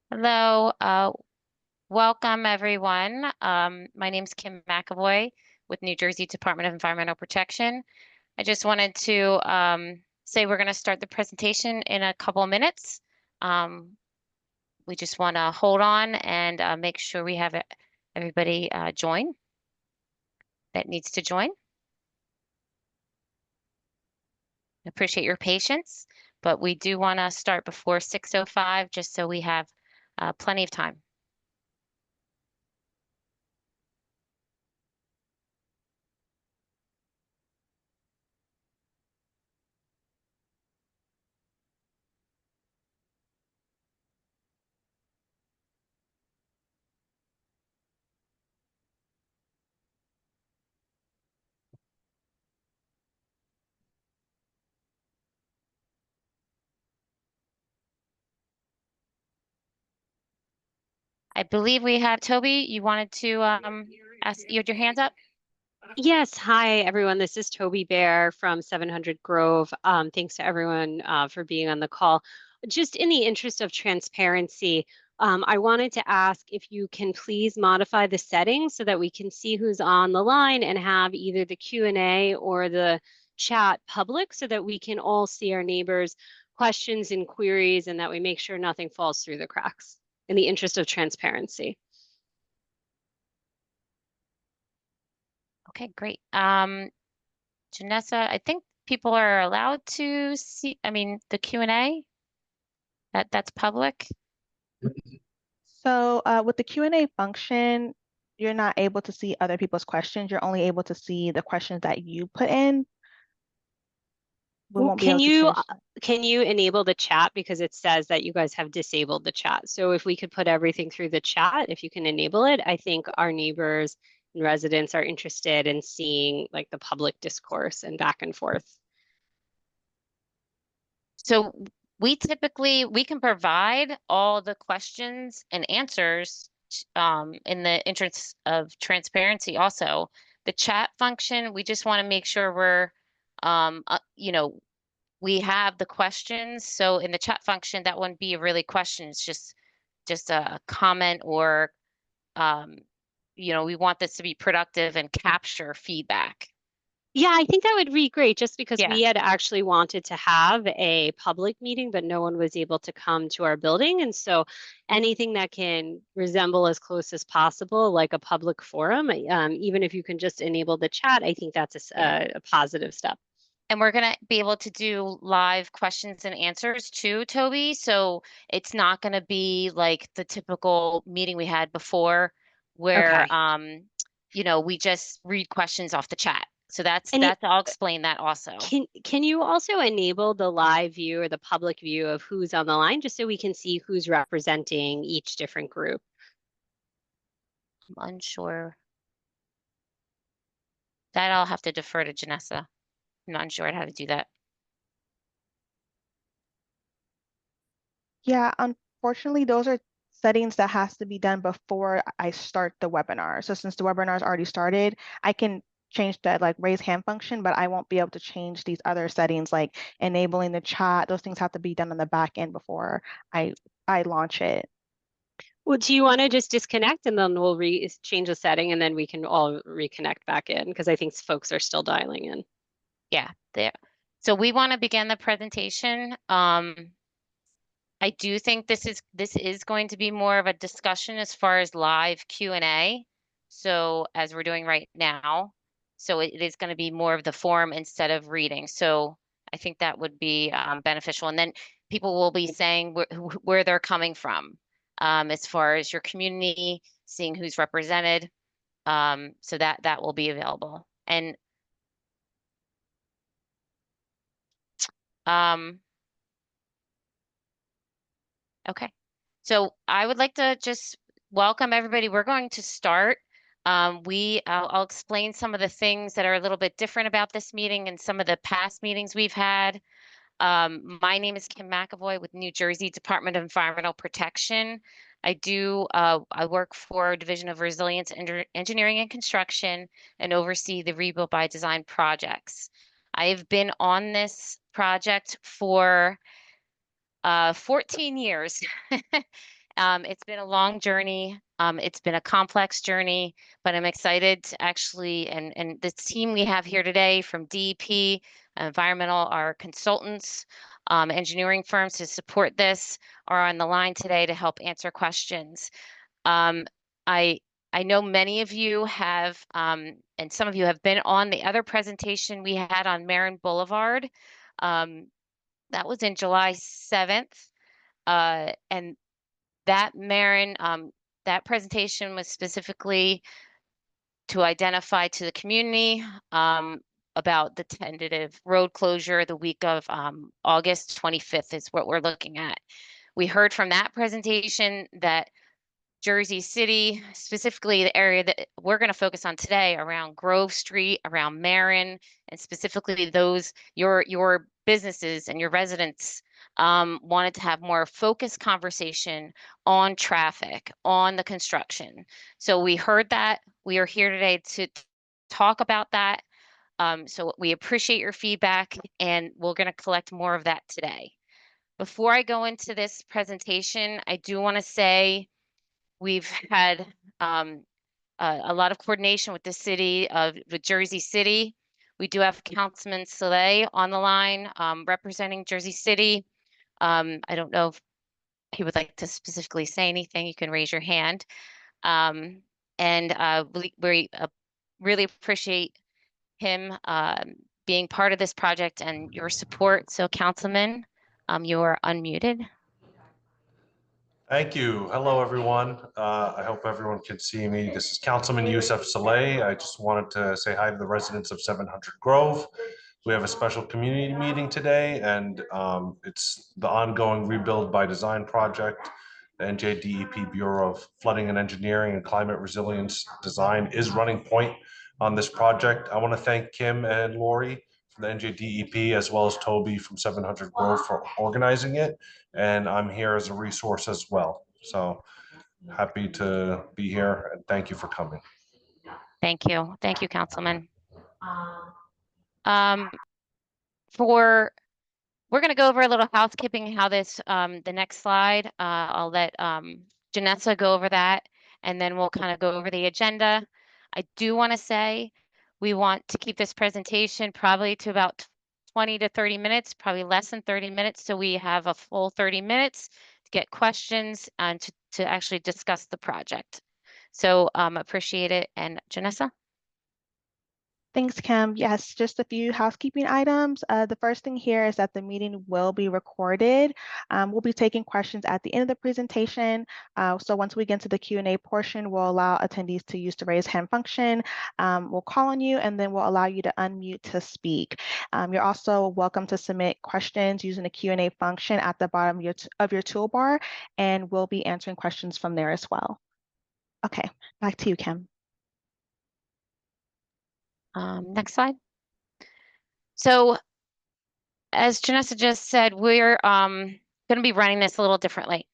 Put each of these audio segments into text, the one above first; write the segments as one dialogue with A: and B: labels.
A: Hello, welcome everyone. My name is Kim McAvoy with New Jersey Department of Environmental Protection. I just wanted to say we're going to start the presentation in a couple of minutes. Um, we just want to hold on and make sure we have everybody join that needs to join. Appreciate your patience, but we do want to start before 6:05 just so we have plenty of time. I believe we have Toby. You wanted to ask, you had your hands up?
B: Yes, hi everyone. This is Toby Bear from 700 Grove. Thanks to everyone for being on the call. Just in the interest of transparency, I wanted to ask if you can please modify the settings so that we can see who's on the line and have either the Q&A or the chat public so that we can all see our neighbors' questions and queries and that we make sure nothing falls through the cracks in the interest of transparency.
A: Okay, great. Janessa, I think people are allowed to see, the Q&A, that's public.
C: So with the Q&A function, you're not able to see other people's questions. You're only able to see the questions that you put in. We won't be able to change that.
B: Can you enable the chat because it says that you guys have disabled the chat? So if we could put everything through the chat, if you can enable it, I think our neighbors and residents are interested in seeing like the public discourse and back and forth.
A: So we can provide all the questions and answers in the interest of transparency also. The chat function, we just want to make sure we're, we have the questions. So in the chat function, that wouldn't be a really question. It's just a comment or, we want this to be productive and capture feedback.
B: Yeah, I think that would be great just because
A: Yeah.
B: we had actually wanted to have a public meeting, but no one was able to come to our building. And so anything that can resemble as close as possible, like a public forum, even if you can just enable the chat, I think that's a positive step.
A: And we're going to be able to do live questions and answers too, Toby. So it's not going to be like the typical meeting we had before where,
B: Okay.
A: We just read questions off the chat. So
B: And
A: I'll explain that also.
B: can you also enable the live view or the public view of who's on the line just so we can see who's representing each different group?
A: I'm unsure. That I'll have to defer to Janessa. I'm not sure how to do that.
C: Yeah, unfortunately, those are settings that has to be done before I start the webinar. So since the webinar is already started, I can change that like raise hand function, but I won't be able to change these other settings like enabling the chat. Those things have to be done on the back end before I launch it.
B: Well, do you want to just disconnect and then we'll change the setting and then we can all reconnect back in because I think folks are still dialing in.
A: Yeah, there. So we want to begin the presentation. I do think this is going to be more of a discussion as far as live Q&A. So as we're doing right now, so it is going to be more of the forum instead of reading. So I think that would be beneficial. And then people will be saying where they're coming from as far as your community, seeing who's represented. So that will be available. And okay. So I would like to just welcome everybody. We're going to start. I'll explain some of the things that are a little bit different about this meeting and some of the past meetings we've had. My name is Kim McAvoy with New Jersey Department of Environmental Protection. I work for Division of Resilience Engineering and Construction and oversee the Rebuild by Design projects. I have been on this project for 14 years. It's been a long journey. It's been a complex journey, but I'm excited to actually, and the team we have here today from DEP, environmental, our consultants, engineering firms to support this are on the line today to help answer questions. I I know many of you have, and some of you have been on the other presentation we had on Marin Boulevard. That was in July 7th. And that Marin, that presentation was specifically to identify to the community about the tentative road closure the week of August 25th is what we're looking at. We heard from that presentation that Jersey City, specifically the area that we're going to focus on today around Grove Street, around Marin, and specifically those your businesses and your residents wanted to have more focused conversation on traffic, on the construction. So we heard that. We are here today to talk about that. So we appreciate your feedback, and we're going to collect more of that today. Before I go into this presentation, I do want to say we've had a lot of coordination with the city with Jersey City. We do have Councilman Soleil on the line representing Jersey City. I don't know if he would like to specifically say anything. You can raise your hand. And we really appreciate him being part of this project and your support. So, Councilman, you are unmuted.
D: Thank you. Hello, everyone. I hope everyone can see me. This is Councilman Youssef Saleh. I just wanted to say hi to the residents of 700 Grove. We have a special community meeting today, and it's the ongoing Rebuild by Design project. The NJDEP Bureau of Flooding and Engineering and Climate Resilience Design is running point on this project. I want to thank Kim and Lori from the NJDEP, as well as Toby from 700 Grove for organizing it. And I'm here as a resource as well. So happy to be here, and thank you for coming.
A: Thank you. Thank you, Councilman. We're going to go over a little housekeeping, how this, the next slide, I'll let Janessa go over that, and then we'll kind of go over the agenda. I do want to say we want to keep this presentation probably to about 20 to 30 minutes, probably less than 30 minutes, so we have a full 30 minutes to get questions and to actually discuss the project. So appreciate it. And Janessa?
C: Thanks, Kim. Yes, just a few housekeeping items. The first thing here is that the meeting will be recorded. We'll be taking questions at the end of the presentation. So once we get to the Q&A portion, we'll allow attendees to use the raise hand function. We'll call on you, and then we'll allow you to unmute to speak. You're also welcome to submit questions using the Q&A function at the bottom of your toolbar, and we'll be answering questions from there as well. Okay, back to you, Kim.
A: Next slide. So as Janessa just said, we're going to be running this a little differently.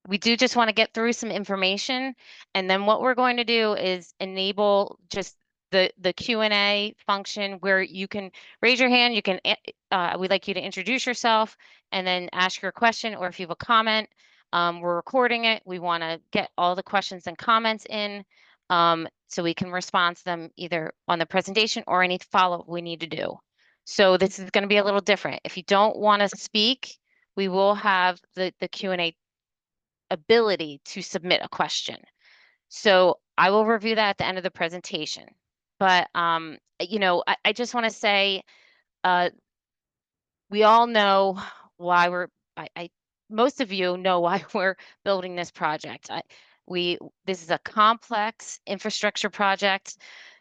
A: We do just want to get through some information, and then what we're going to do is enable just the Q&A function where you can raise your hand. You can we'd like you to introduce yourself and then ask your question, or if you have a comment. We're recording it. We want to get all the questions and comments in so we can respond to them either on the presentation or any follow-up we need to do. So this is going to be a little different. If you don't want to speak, we will have the Q&A ability to submit a question. So I will review that at the end of the presentation. But, you know, I just want to say, we all know why most of you know why we're building this project. This is a complex infrastructure project.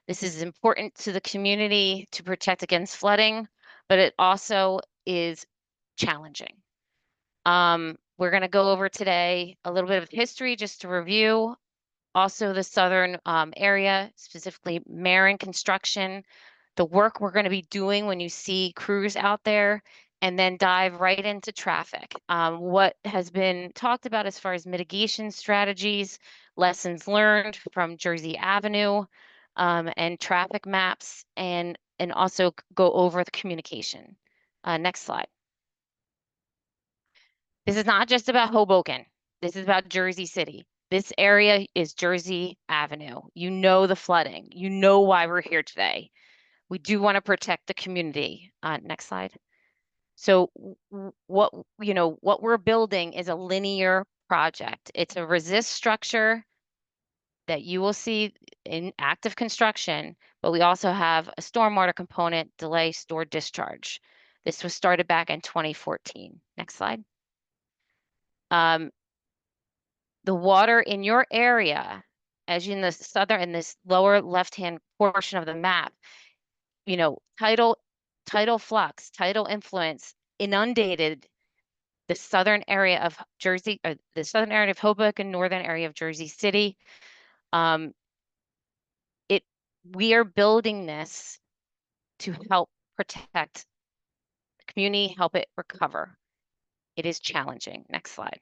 A: This is important to the community to protect against flooding, but it also is challenging. We're going to go over today a little bit of history just to review, also the southern area, specifically Marin construction, the work we're going to be doing when you see crews out there, and then dive right into traffic. What has been talked about as far as mitigation strategies, lessons learned from Jersey Avenue, and traffic maps, and also go over the communication. Next slide. This is not just about Hoboken. This is about Jersey City. This area is Jersey Avenue. You know the flooding. You know why we're here today. We do want to protect the community. Next slide. So what we're building is a linear project. It's a resist structure that you will see in active construction, but we also have a stormwater component, delay, store, discharge. This was started back in 2014. Next slide. The water in your area, as in the in this lower left-hand portion of the map, tidal flux, tidal influence inundated the southern area of Jersey, the southern area of Hoboken, northern area of Jersey City. We are building this to help protect the community, help it recover. It is challenging. Next slide.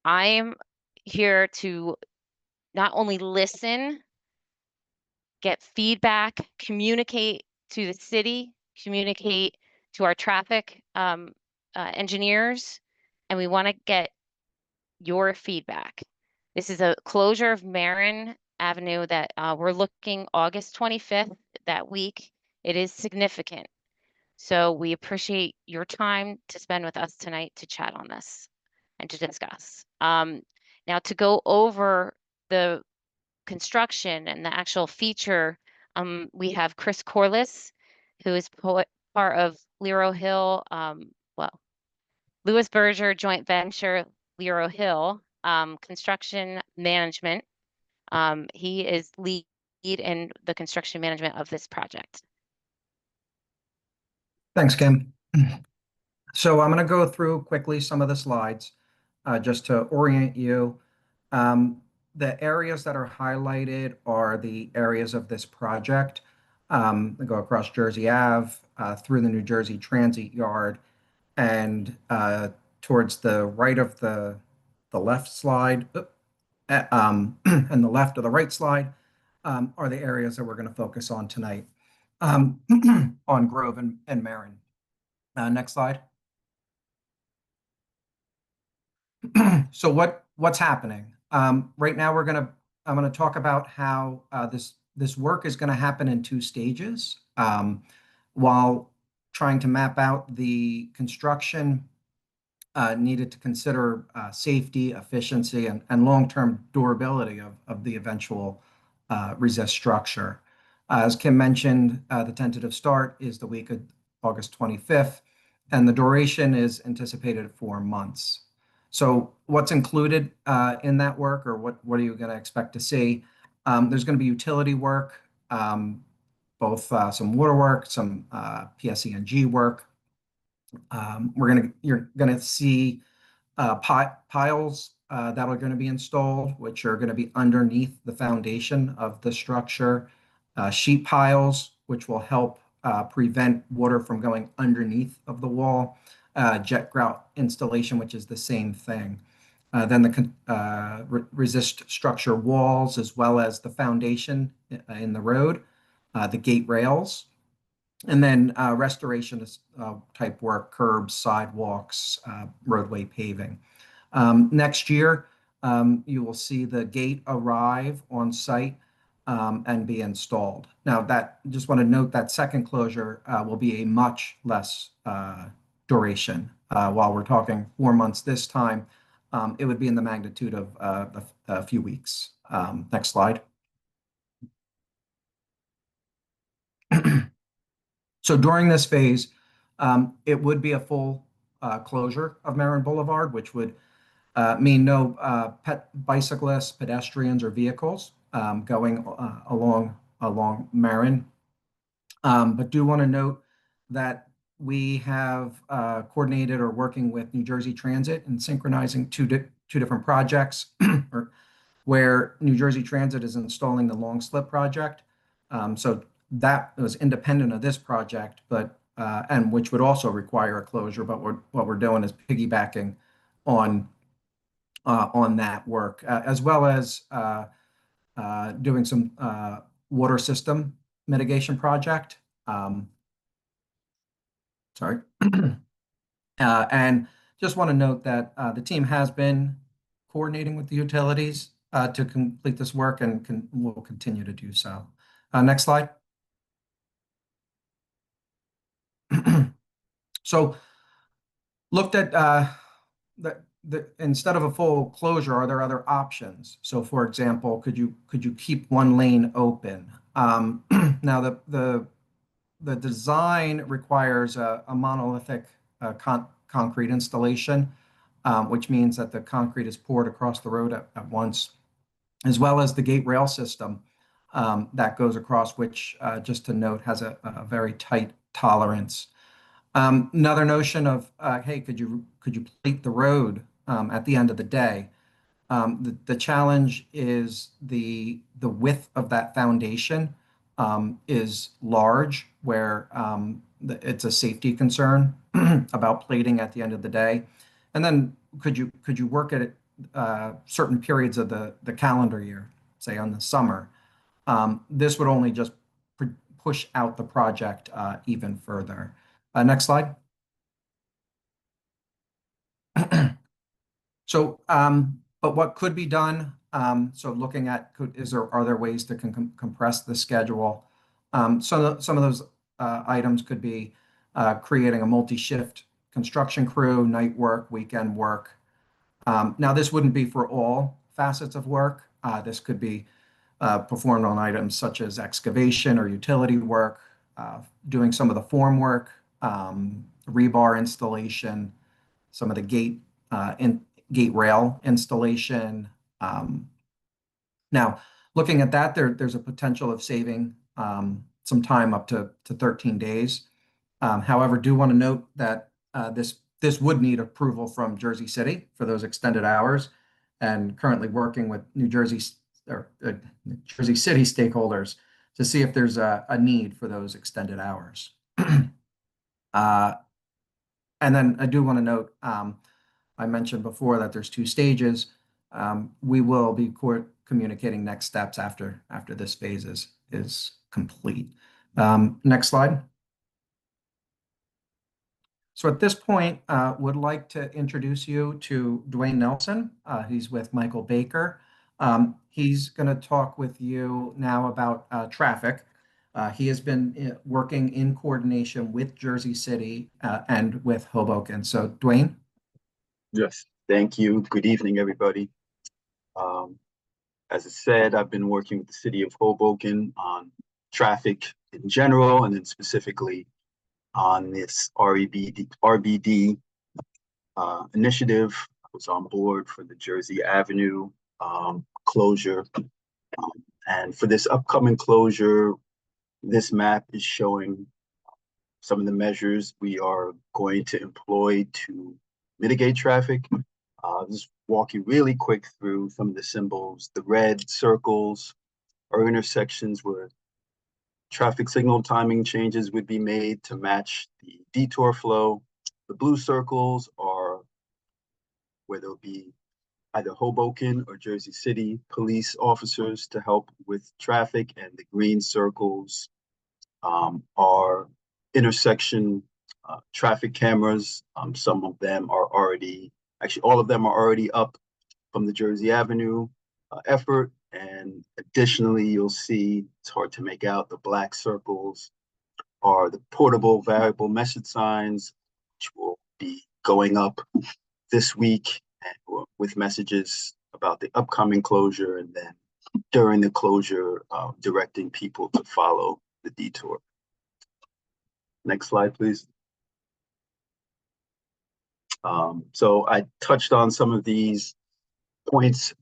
A: I am here to not only listen, get feedback, communicate to the city, communicate to our traffic engineers, and we want to get your feedback. This is a closure of Marin Avenue that we're looking August 25th that week. It is significant. So we appreciate your time to spend with us tonight to chat on this and to discuss. Now to go over the construction and the actual feature, we have Chris Corliss, who is part of Lero Hill, Lewis Berger joint venture, Lero Hill construction management. He is lead in the construction management of this project.
E: Thanks, Kim. So I'm going to go through quickly some of the slides just to orient you. The areas that are highlighted are the areas of this project. They go across Jersey Ave, through the New Jersey Transit Yard, and towards the right of the left slide, and the left of the right slide are the areas that we're going to focus on tonight on Grove and Marin. Next slide. So what's happening right now? I'm gonna talk about how this work is going to happen in 2 stages while trying to map out the construction needed to consider safety, efficiency, and long-term durability of the eventual resist structure. As Kim mentioned, the tentative start is the week of August 25th, and the duration is anticipated at 4 months. So what's included in that work, or what are you going to expect to see? There's going to be utility work, both some water work, some PSE&G work. You're going to see piles that are going to be installed, which are going to be underneath the foundation of the structure. Sheet piles, which will help prevent water from going underneath of the wall. Jet grout installation, which is the same thing. Then the resist structure walls, as well as the foundation in the road, the gate rails, and then restoration type work, curbs, sidewalks, roadway paving. Next year, you will see the gate arrive on site and be installed. Now, just want to note that second closure will be a much less duration. While we're talking 4 months this time, it would be in the magnitude of a few weeks. Next slide. So during this phase, it would be a full closure of Marin Boulevard, which would mean no bicyclists, pedestrians, or vehicles going along Marin. But do want to note that we have coordinated or working with New Jersey Transit and synchronizing two different projects where New Jersey Transit is installing the long slip project. So that was independent of this project, but and which would also require a closure. But what we're doing is piggybacking on that work, as well as doing some water system mitigation project. Sorry. And just want to note that the team has been coordinating with the utilities to complete this work and will continue to do so. Next slide. So looked at instead of a full closure, are there other options? So for example, could you keep one lane open? Now the design requires a monolithic concrete installation, which means that the concrete is poured across the road at once, as well as the gate rail system that goes across, which just to note has a very tight tolerance. Another notion of, hey, could you plate the road at the end of the day? The challenge is the width of that foundation is large, where it's a safety concern about plating at the end of the day. And then could you work at it certain periods of the calendar year, say on the summer? This would only just push out the project even further. Next slide. So, but what could be done? So looking at, are there ways to compress the schedule? Some of those items could be creating a multi-shift construction crew, night work, weekend work. Now, this wouldn't be for all facets of work. This could be performed on items such as excavation or utility work, doing some of the form work, rebar installation, some of the gate rail installation. Now, looking at that, there's a potential of saving some time up to 13 days. However, do want to note that this would need approval from Jersey City for those extended hours, and currently working with Jersey City stakeholders to see if there's a need for those extended hours. And then I do want to note, I mentioned before that there's 2 stages. We will be communicating next steps after this phase is complete. Next slide. So at this point, would like to introduce you to Dwayne Nelson. He's with Michael Baker. He's going to talk with you now about traffic. He has been working in coordination with Jersey City and with Hoboken. So Dwayne?
F: Yes, thank you. Good evening, everybody. As I said, I've been working with the city of Hoboken on traffic in general, and then specifically on this RBD initiative. I was on board for the Jersey Avenue closure. And for this upcoming closure, this map is showing some of the measures we are going to employ to mitigate traffic. Just walk you really quick through some of the symbols. The red circles are intersections where traffic signal timing changes would be made to match the detour flow. The blue circles are where there'll be either Hoboken or Jersey City police officers to help with traffic, and the green circles are intersection traffic cameras. Some of them are already, actually all of them are already up from the Jersey Avenue effort. And additionally, you'll see, it's hard to make out, the black circles are the portable variable message signs, which will be going up this week with messages about the upcoming closure, and then during the closure, directing people to follow the detour. Next slide, please. So I touched on some of these points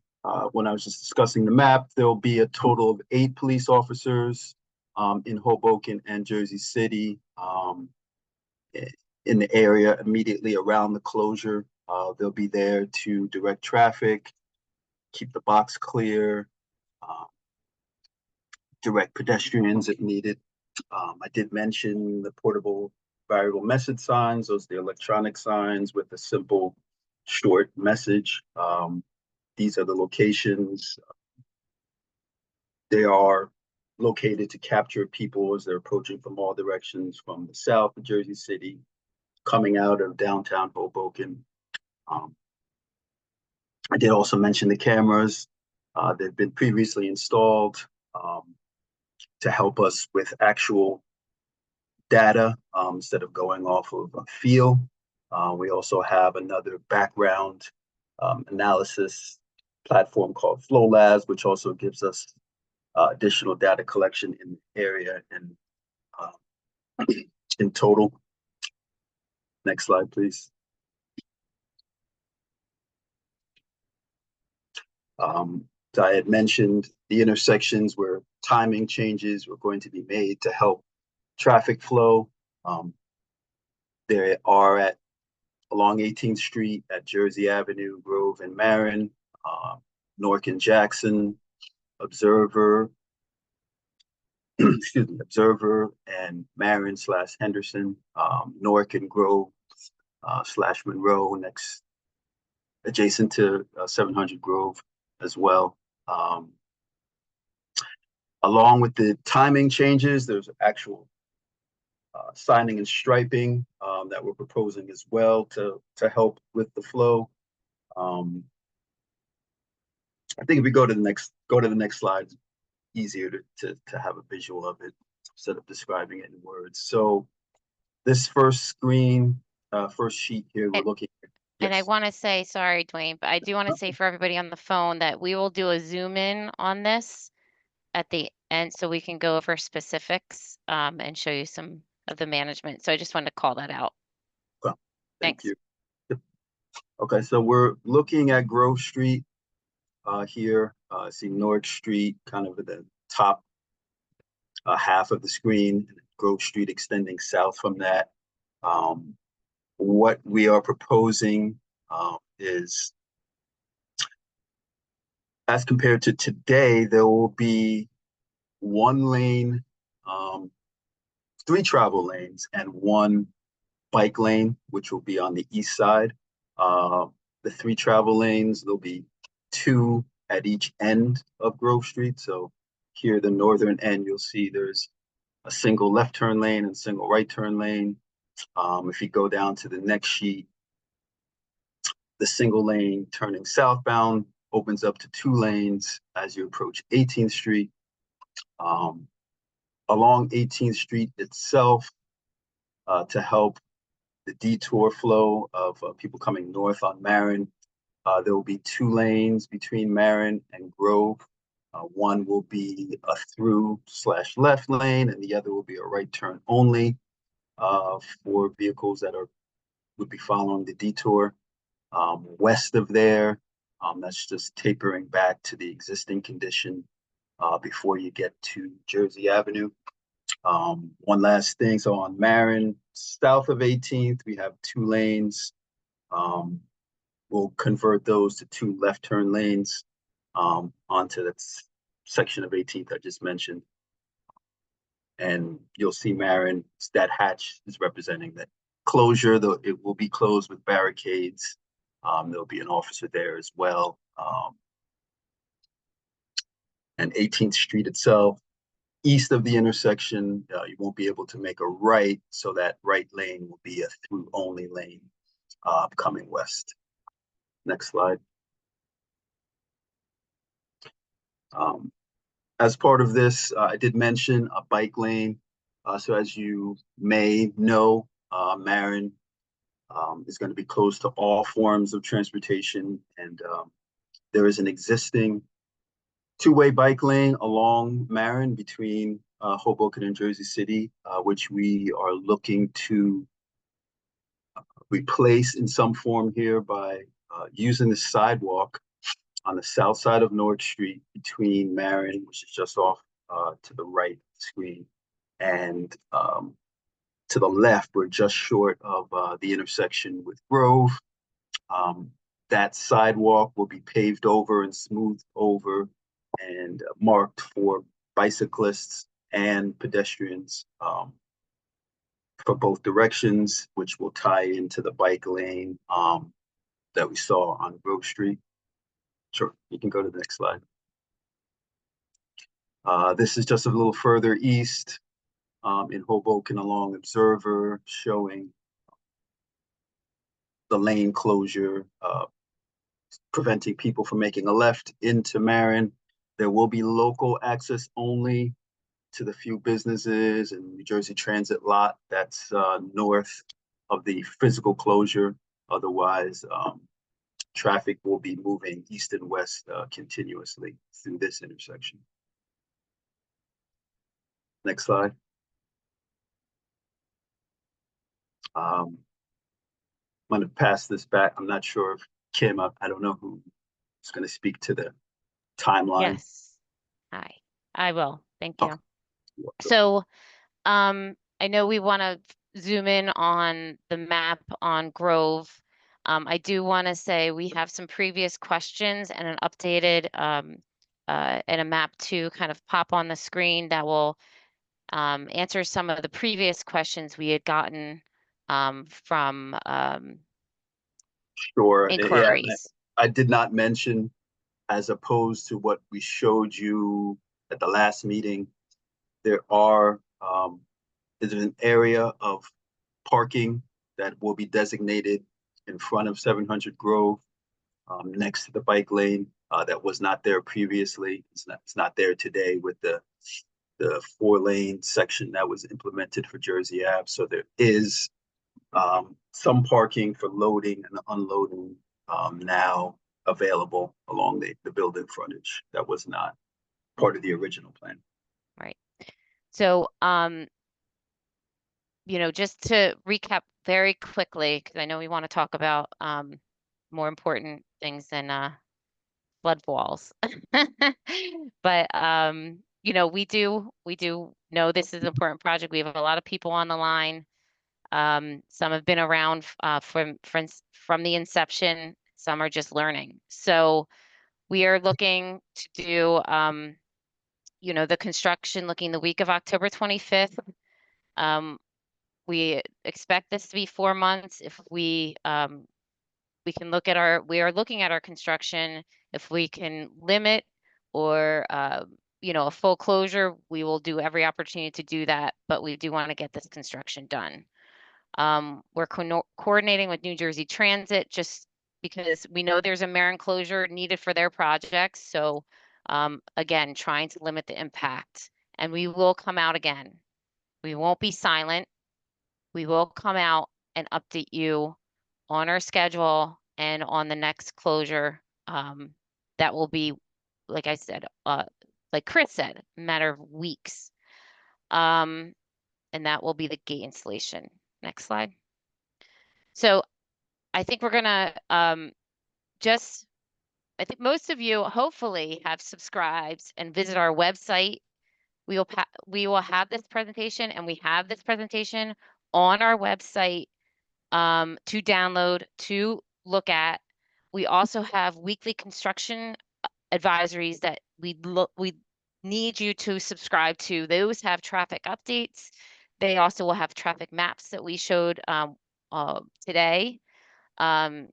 F: when I was just discussing the map. There'll be a total of 8 police officers in Hoboken and Jersey City in the area immediately around the closure. They'll be there to direct traffic, keep the box clear, direct pedestrians if needed. I did mention the portable variable message signs. Those are the electronic signs with a simple short message. These are the locations. They are located to capture people as they're approaching from all directions from the south of Jersey City, coming out of downtown Hoboken. I did also mention the cameras. They've been previously installed to help us with actual data instead of going off of a feel. We also have another background analysis platform called Flow Labs, which also gives us additional data collection in the area and in total. Next slide, please. So I had mentioned the intersections where timing changes were going to be made to help traffic flow. There are along 18th Street at Jersey Avenue, Grove and Marin, Newark and Jackson, Observer, excuse me, Observer and Marin / Henderson, Newark and Grove / Monroe, next adjacent to 700 Grove as well. Along with the timing changes, there's actual signing and striping that we're proposing as well to help with the flow. I think if we go to the next slide, it's easier to have a visual of it instead of describing it in words. So this first screen, first sheet here, we're looking at.
A: And I
F: Yes.
A: want to say, sorry, Dwayne, but I do want to say for everybody on the phone that we will do a zoom in on this at the end so we can go over specifics and show you some of the management. So I just wanted to call that out.
F: Well, thank
A: Thanks.
F: you. Okay, so we're looking at Grove Street here. See North Street kind of at the top half of the screen, Grove Street extending south from that. What we are proposing is, as compared to today, there will be one lane, 3 travel lanes and 1 bike lane, which will be on the east side. The 3 travel lanes, there'll be 2 at each end of Grove Street. So here, the northern end, you'll see there's a single left turn lane and single right turn lane. If you go down to the next sheet, the single lane turning southbound opens up to 2 lanes as you approach 18th Street. Along 18th Street itself, to help the detour flow of people coming north on Marin, there will be 2 lanes between Marin and Grove. One will be a through / left lane, and the other will be a right turn only for vehicles that would be following the detour. West of there, that's just tapering back to the existing condition before you get to Jersey Avenue. One last thing, so on Marin, south of 18th, we have 2 lanes. We'll convert those to 2 left turn lanes onto that section of 18th I just mentioned. And you'll see Marin, that hatch is representing that closure, though it will be closed with barricades. There'll be an officer there as well. And 18th Street itself, east of the intersection, you won't be able to make a right, so that right lane will be a through only lane coming west. Next slide. As part of this, I did mention a bike lane. So as you may know, Marin is going to be closed to all forms of transportation, and there is an existing 2-way bike lane along Marin between Hoboken and Jersey City, which we are looking to replace in some form here by using the sidewalk on the south side of North Street between Marin, which is just off to the right of the screen, and to the left, we're just short of the intersection with Grove. That sidewalk will be paved over and smoothed over and marked for bicyclists and pedestrians for both directions, which will tie into the bike lane that we saw on Grove Street. Sure, you can go to the next slide. This is just a little further east in Hoboken along Observer, showing the lane closure, preventing people from making a left into Marin. There will be local access only to the few businesses and New Jersey Transit lot that's north of the physical closure. Otherwise, traffic will be moving east and west continuously through this intersection. Next slide. I'm going to pass this back. I'm not sure if Kim, I don't know who is going to speak to the timeline.
A: Yes. Hi, I will. Thank
F: Okay.
A: you. So, I know we want to zoom in on the map on Grove. I do want to say we have some previous questions and an updated and a map to kind of pop on the screen that will answer some of the previous questions we had gotten from
F: Sure. Yeah,
A: inquiries.
F: I did not mention, as opposed to what we showed you at the last meeting, there are there's an area of parking that will be designated in front of 700 Grove, next to the bike lane, that was not there previously. It's not there today with the 4-lane section that was implemented for Jersey Ave. So there is some parking for loading and unloading now available along the building frontage. That was not part of the original plan.
A: Right. So, just to recap very quickly, because I know we want to talk about more important things than flood walls. But we do know this is an important project. We have a lot of people on the line. Some have been around from the inception. Some are just learning. So we are looking to do the construction looking the week of October 25th. We expect this to be 4 months. If we can we are looking at our construction. If we can limit or a full closure, we will do every opportunity to do that. But we do want to get this construction done. We're coordinating with New Jersey Transit just because we know there's a Marin closure needed for their projects. So again, trying to limit the impact, and we will come out again. We won't be silent. We will come out and update you on our schedule and on the next closure. That will be, like I said, like Chris said, a matter of weeks. And that will be the gate installation. Next slide. So I think we're gonna I think most of you hopefully have subscribed and visit our website. We will have this presentation, and we have this presentation on our website to download, to look at. We also have weekly construction advisories that we need you to subscribe to. Those have traffic updates. They also will have traffic maps that we showed today. And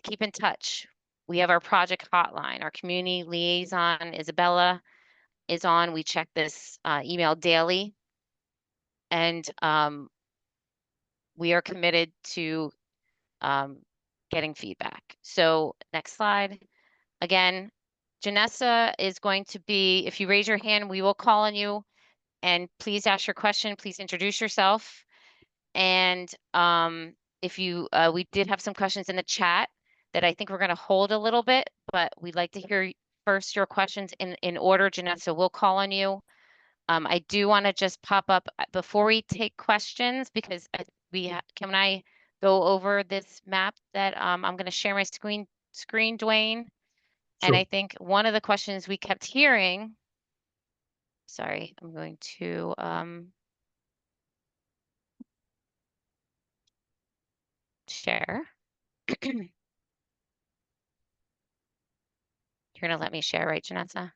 A: keep in touch. We have our project hotline. Our community liaison, Isabella, is on. We check this email daily. And we are committed to getting feedback. So next slide. Again, Janessa is going to be, if you raise your hand, we will call on you. And please ask your question. Please introduce yourself. And if you, we did have some questions in the chat that I think we're going to hold a little bit, but we'd like to hear first your questions in order, Janessa. We'll call on you. I do want to just pop up before we take questions, because can I go over this map that I'm going to share my screen, Dwayne? And
F: Sure.
A: I think one of the questions we kept hearing, sorry, I'm going to share. You're going to let me share, right, Janessa?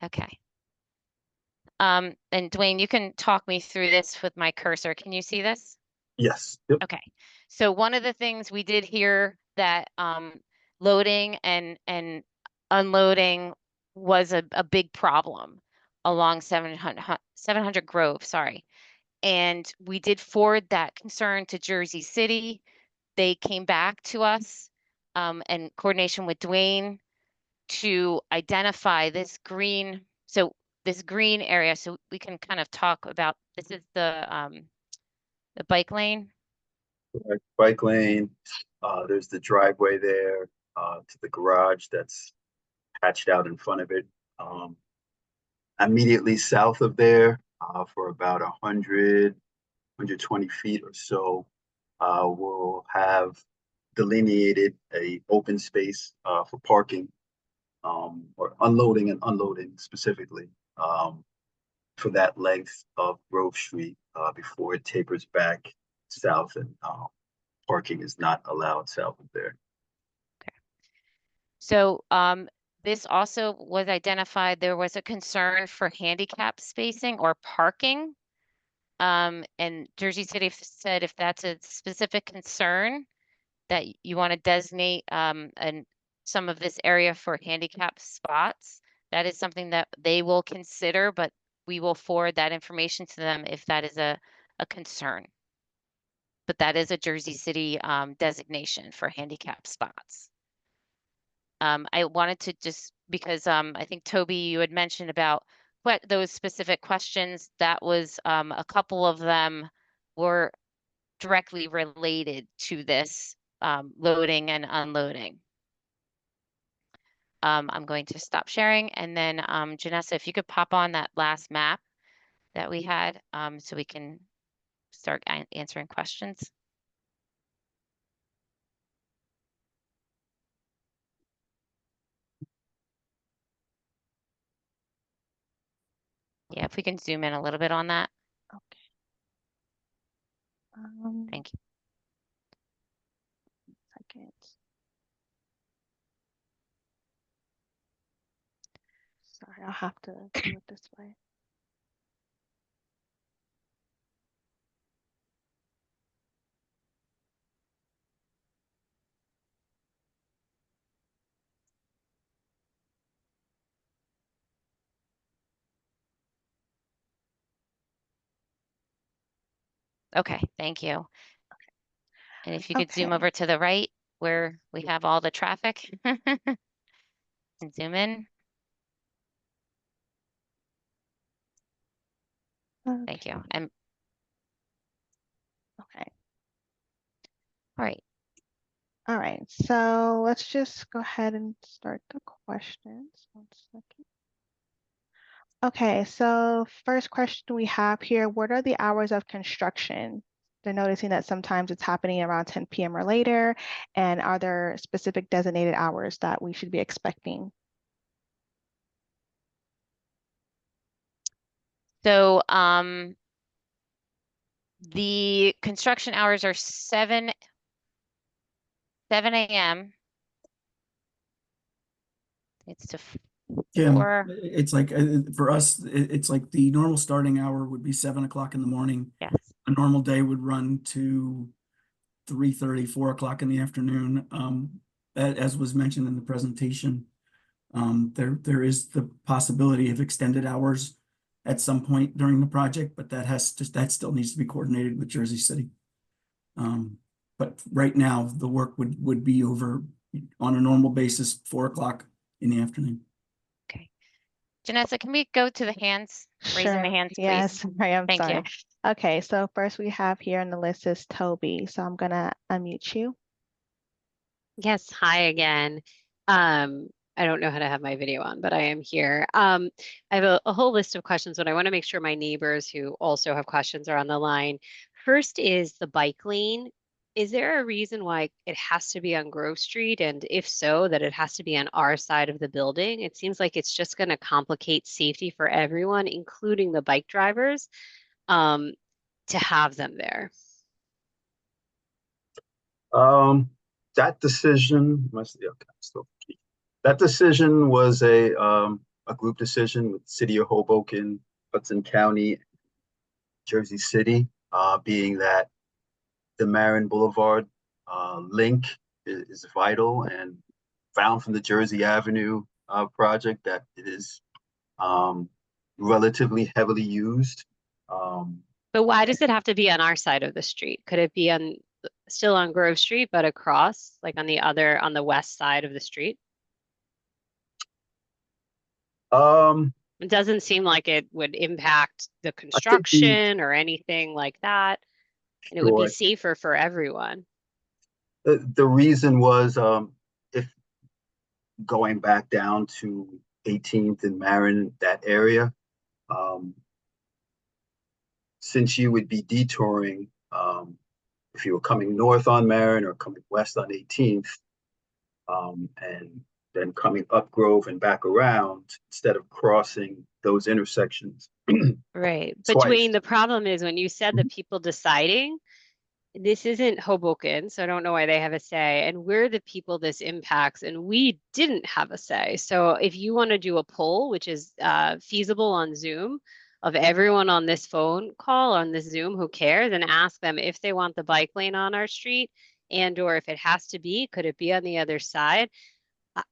A: Okay. And Dwayne, you can talk me through this with my cursor. Can you see this?
F: Yes. Yep.
A: Okay. So one of the things we did hear that loading and unloading was a big problem along 700 Grove, sorry. And we did forward that concern to Jersey City. They came back to us in coordination with Dwayne to identify this green, so this green area, so we can kind of talk about, this is the bike lane.
F: Bike lane, there's the driveway there, to the garage that's hatched out in front of it. Immediately south of there, for about 120 feet or so, we'll have delineated a open space, for parking, or unloading and unloading specifically, for that length of Grove Street, before it tapers back south, and parking is not allowed south of there.
A: So this also was identified, there was a concern for handicap spacing or parking. And Jersey City said if that's a specific concern, that you want to designate and some of this area for handicap spots, that is something that they will consider, but we will forward that information to them if that is a concern. But that is a Jersey City designation for handicap spots. I wanted to just, because I think Toby, you had mentioned about what those specific questions, that was a couple of them were directly related to this loading and unloading. I'm going to stop sharing, and then Janessa, if you could pop on that last map that we had, so we can start answering questions. Yeah, if we can zoom in a little bit on that.
C: Okay.
A: Thank you.
C: Second. Sorry, I'll have to do it this way.
A: Okay, thank you. And if you could zoom
C: Okay.
A: over to the right where we have all the traffic and zoom in. Thank you. And
C: Okay.
A: all right.
C: All right. So let's just go ahead and start the questions. 1 second. Okay. So first question we have here, what are the hours of construction? They're noticing that sometimes it's happening around 10 p.m. or later. And are there specific designated hours that we should be expecting?
A: So the construction hours are 7 a.m. It's to
G: Jim,
A: 4.
G: it's like, for us, it's like the normal starting hour would be 7 o'clock in the morning.
A: Yes.
G: A normal day would run to 3:30, 4 o'clock in the afternoon. As was mentioned in the presentation, there is the possibility of extended hours at some point during the project, but that still needs to be coordinated with Jersey City. But right now, the work would be over on a normal basis, 4 o'clock in the afternoon.
A: Okay. Janessa, can we go to the hands? Raising the
C: Sure.
A: hands, please.
C: Yes, I am
A: Thank
C: sorry.
A: you.
C: Okay, so first we have here on the list is Toby. So I'm gonna unmute you.
B: Yes, hi again. I don't know how to have my video on, but I am here. I have a whole list of questions, but I want to make sure my neighbors who also have questions are on the line. First is the bike lane. Is there a reason why it has to be on Grove Street? And if so, that it has to be on our side of the building? It seems like it's just going to complicate safety for everyone, including the bike drivers, to have them there.
F: That decision, that decision was a group decision with City of Hoboken, Hudson County, Jersey City, being that the Marin Boulevard link is vital, and found from the Jersey Avenue project that it is relatively heavily used.
B: But why does it have to be on our side of the street? Could it be on still on Grove Street, but across, like on the west side of the street? It doesn't seem like it would impact the
F: I think
B: construction or anything like that. And it would be
F: sure.
B: safer for everyone.
F: The reason was, if going back down to 18th and Marin, that area, since you would be detouring, if you were coming north on Marin or coming west on 18th, and then coming up Grove and back around, instead of crossing those intersections.
B: Right.
F: Twice.
B: Between the problem is when you said the people deciding, this isn't Hoboken, so I don't know why they have a say. And we're the people this impacts, and we didn't have a say. So if you want to do a poll, which is feasible on Zoom, of everyone on this phone call, on this Zoom who cares, and ask them if they want the bike lane on our street, and or if it has to be, could it be on the other side?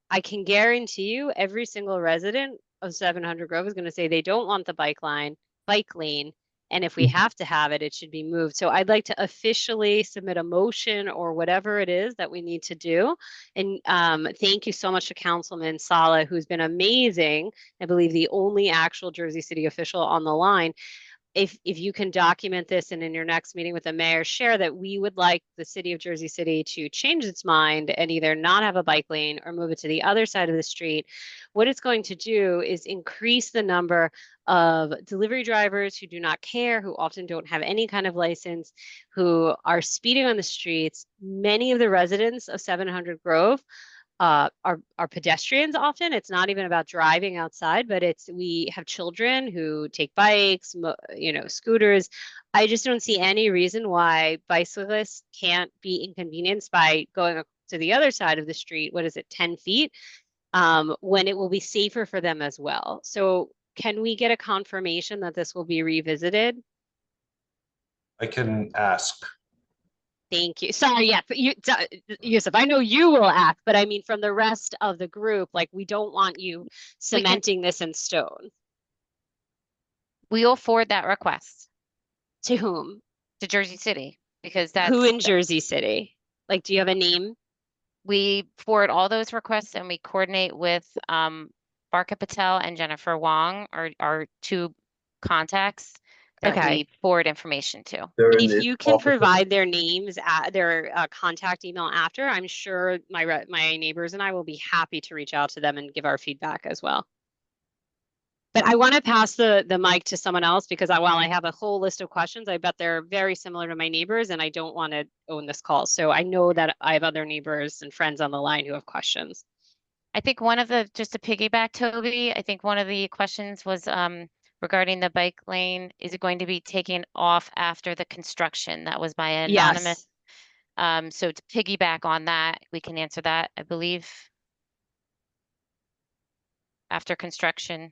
B: I can guarantee you every single resident of 700 Grove is going to say they don't want the bike lane. And if we have to have it, it should be moved. So I'd like to officially submit a motion or whatever it is that we need to do. And thank you so much to Councilman Sala, who's been amazing. I believe the only actual Jersey City official on the line. If you can document this and in your next meeting with the mayor, share that we would like the city of Jersey City to change its mind and either not have a bike lane or move it to the other side of the street. What it's going to do is increase the number of delivery drivers who do not care, who often don't have any kind of license, who are speeding on the streets. Many of the residents of 700 Grove are pedestrians often. It's not even about driving outside, but we have children who take bikes, scooters. I just don't see any reason why bicyclists can't be inconvenienced by going to the other side of the street. What is it, 10 feet? When it will be safer for them as well. So can we get a confirmation that this will be revisited?
D: I can ask.
B: Thank you. Sorry, yeah, Yusuf, I know you will ask, but I mean from the rest of the group, like we don't want you cementing this in stone.
A: We will forward that request
B: To whom?
A: to Jersey City because that's
B: Who in Jersey City? Like, do you have a name?
A: we forward all those requests and we coordinate with Barka Patel and Jennifer Wong, our two contacts that
B: Okay.
A: we forward information to.
F: They're in
B: If
F: the
B: you can
F: office.
B: provide their names, their contact email after, I'm sure my neighbors and I will be happy to reach out to them and give our feedback as well. But I want to pass the mic to someone else because while I have a whole list of questions, I bet they're very similar to my neighbors and I don't want to own this call. So I know that I have other neighbors and friends on the line who have questions.
A: I think just to piggyback, Toby, I think one of the questions was regarding the bike lane. Is it going to be taken off after the construction? That was by an anonymous.
B: Yes.
A: So to piggyback on that, we can answer that, I believe. After construction.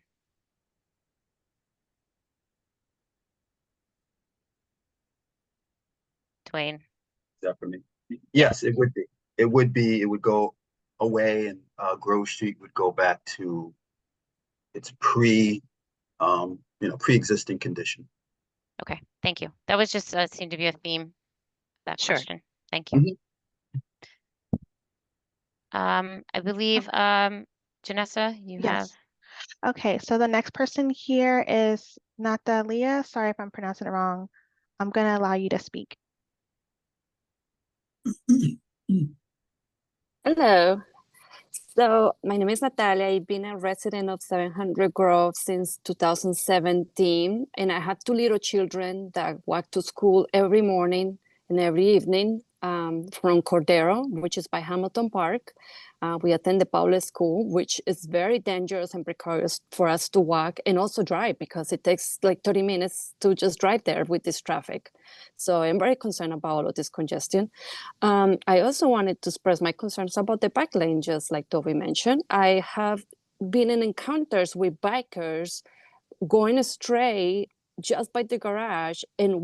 A: Dwayne.
F: That for me. Yes, it would be. It would go away and Grove Street would go back to its pre-existing condition.
A: Okay, thank you. That was just seemed to be a theme, that
B: Sure.
A: question. Thank you. I believe, Janessa, you have.
C: Yes. Okay, so the next person here is Natalia. Sorry if I'm pronouncing it wrong. I'm going to allow you to speak.
H: Hello. So my name is Natalia. I've been a resident of 700 Grove since 2017, and I have two little children that walk to school every morning and every evening from Cordero, which is by Hamilton Park. We attend the public school, which is very dangerous and precarious for us to walk and also drive because it takes like 30 minutes to just drive there with this traffic. So I'm very concerned about all of this congestion. I also wanted to express my concerns about the bike lane, just like Toby mentioned. I have been in encounters with bikers going astray just by the garage, and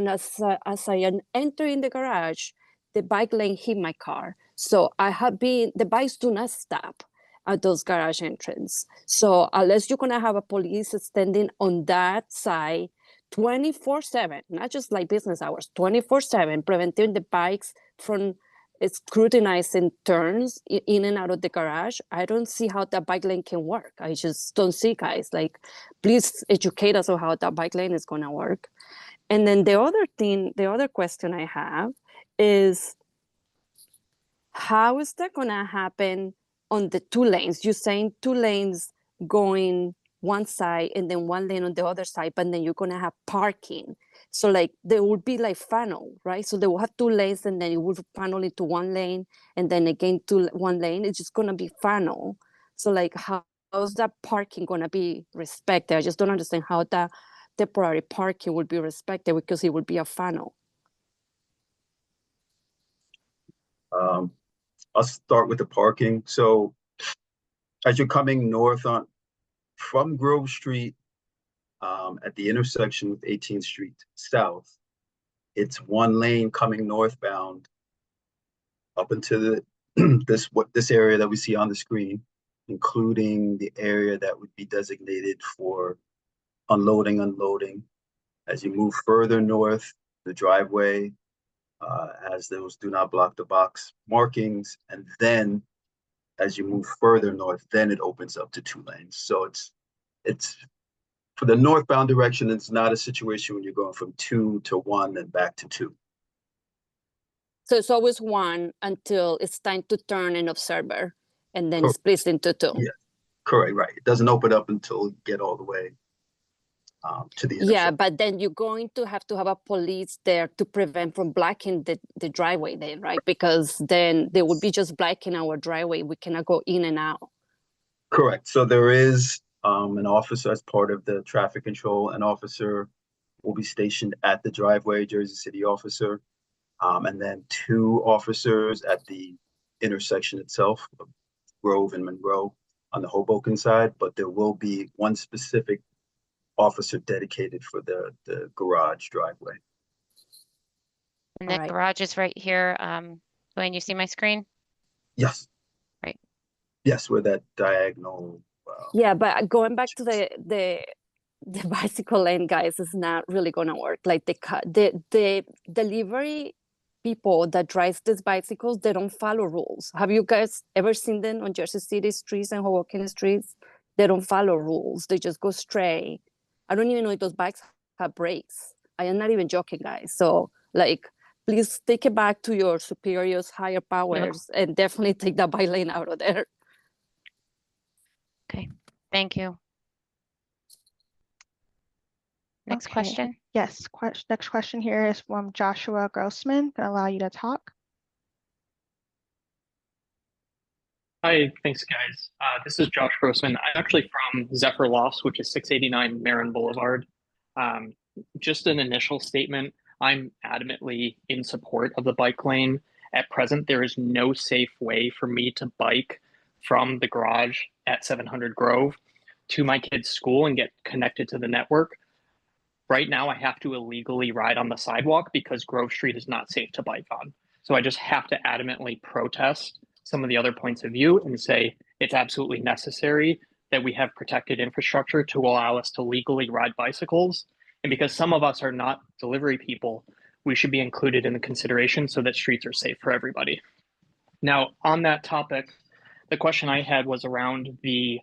H: as I am entering the garage, the bike lane hit my car. So the bikes do not stop at those garage entrance. So unless you're gonna have a police standing on that side 24/7, not just like business hours, 24/7, preventing the bikes from scrutinizing turns in and out of the garage. I don't see how that bike lane can work. I just don't see, guys. Like, please educate us on how that bike lane is going to work. And then the other question I have is, how is that going to happen on the 2 lanes? You're saying 2 lanes going one side and then 1 lane on the other side, but then you're going to have parking. So like there will be like funnel, right? So they will have 2 lanes and then it will funnel into 1 lane and then again to 1 lane. It's just going to be funnel. So like how's that parking going to be respected? I just don't understand how that temporary parking will be respected because it will be a funnel.
F: I'll start with the parking. So as you're coming north from Grove Street, at the intersection with 18th Street South, it's 1 lane coming northbound up into this area that we see on the screen, including the area that would be designated for unloading. As you move further north, the driveway has those do not block the box markings, and then as you move further north, then it opens up to 2 lanes. So it's for the northbound direction. It's not a situation when you're going from 2 to 1 and back to 2.
H: So it's always 1 until it's time to turn an observer, and then it splits into 2.
F: Yeah, correct, right. It doesn't open up until you get all the way to the intersection.
H: Yeah, but then you're going to have a police there to prevent from blocking the driveway then, right? Because then they would be just blocking our driveway. We cannot go in and out.
F: Correct. So there is an officer as part of the traffic control. An officer will be stationed at the driveway, Jersey City officer, and then 2 officers at the intersection itself, Grove and Monroe on the Hoboken side. But there will be 1 specific officer dedicated for the garage driveway.
A: And the
H: Right.
A: garage is right here. Dwayne, you see my screen?
F: Yes.
A: Right.
F: Yes, where that diagonal.
H: Yeah, but going back to the bicycle lane, guys, is not really gonna work. Like the delivery people that drive these bicycles, they don't follow rules. Have you guys ever seen them on Jersey City streets and Hoboken streets? They don't follow rules. They just go straight. I don't even know if those bikes have brakes. I am not even joking, guys. So like, please take it back to your superiors, higher powers, and definitely take that bike lane out of there.
A: Okay, thank you. Next
C: Okay.
A: question.
C: Yes, next question here is from Joshua Grossman. Gonna allow you to talk.
I: Hi, thanks guys. This is Josh Grossman. I'm actually from Zephyr Lofts, which is 689 Marin Boulevard. Just an initial statement. I'm adamantly in support of the bike lane. At present, there is no safe way for me to bike from the garage at 700 Grove to my kid's school and get connected to the network. Right now, I have to illegally ride on the sidewalk because Grove Street is not safe to bike on. So I just have to adamantly protest some of the other points of view and say it's absolutely necessary that we have protected infrastructure to allow us to legally ride bicycles. And because some of us are not delivery people, we should be included in the consideration so that streets are safe for everybody. Now, on that topic, the question I had was around the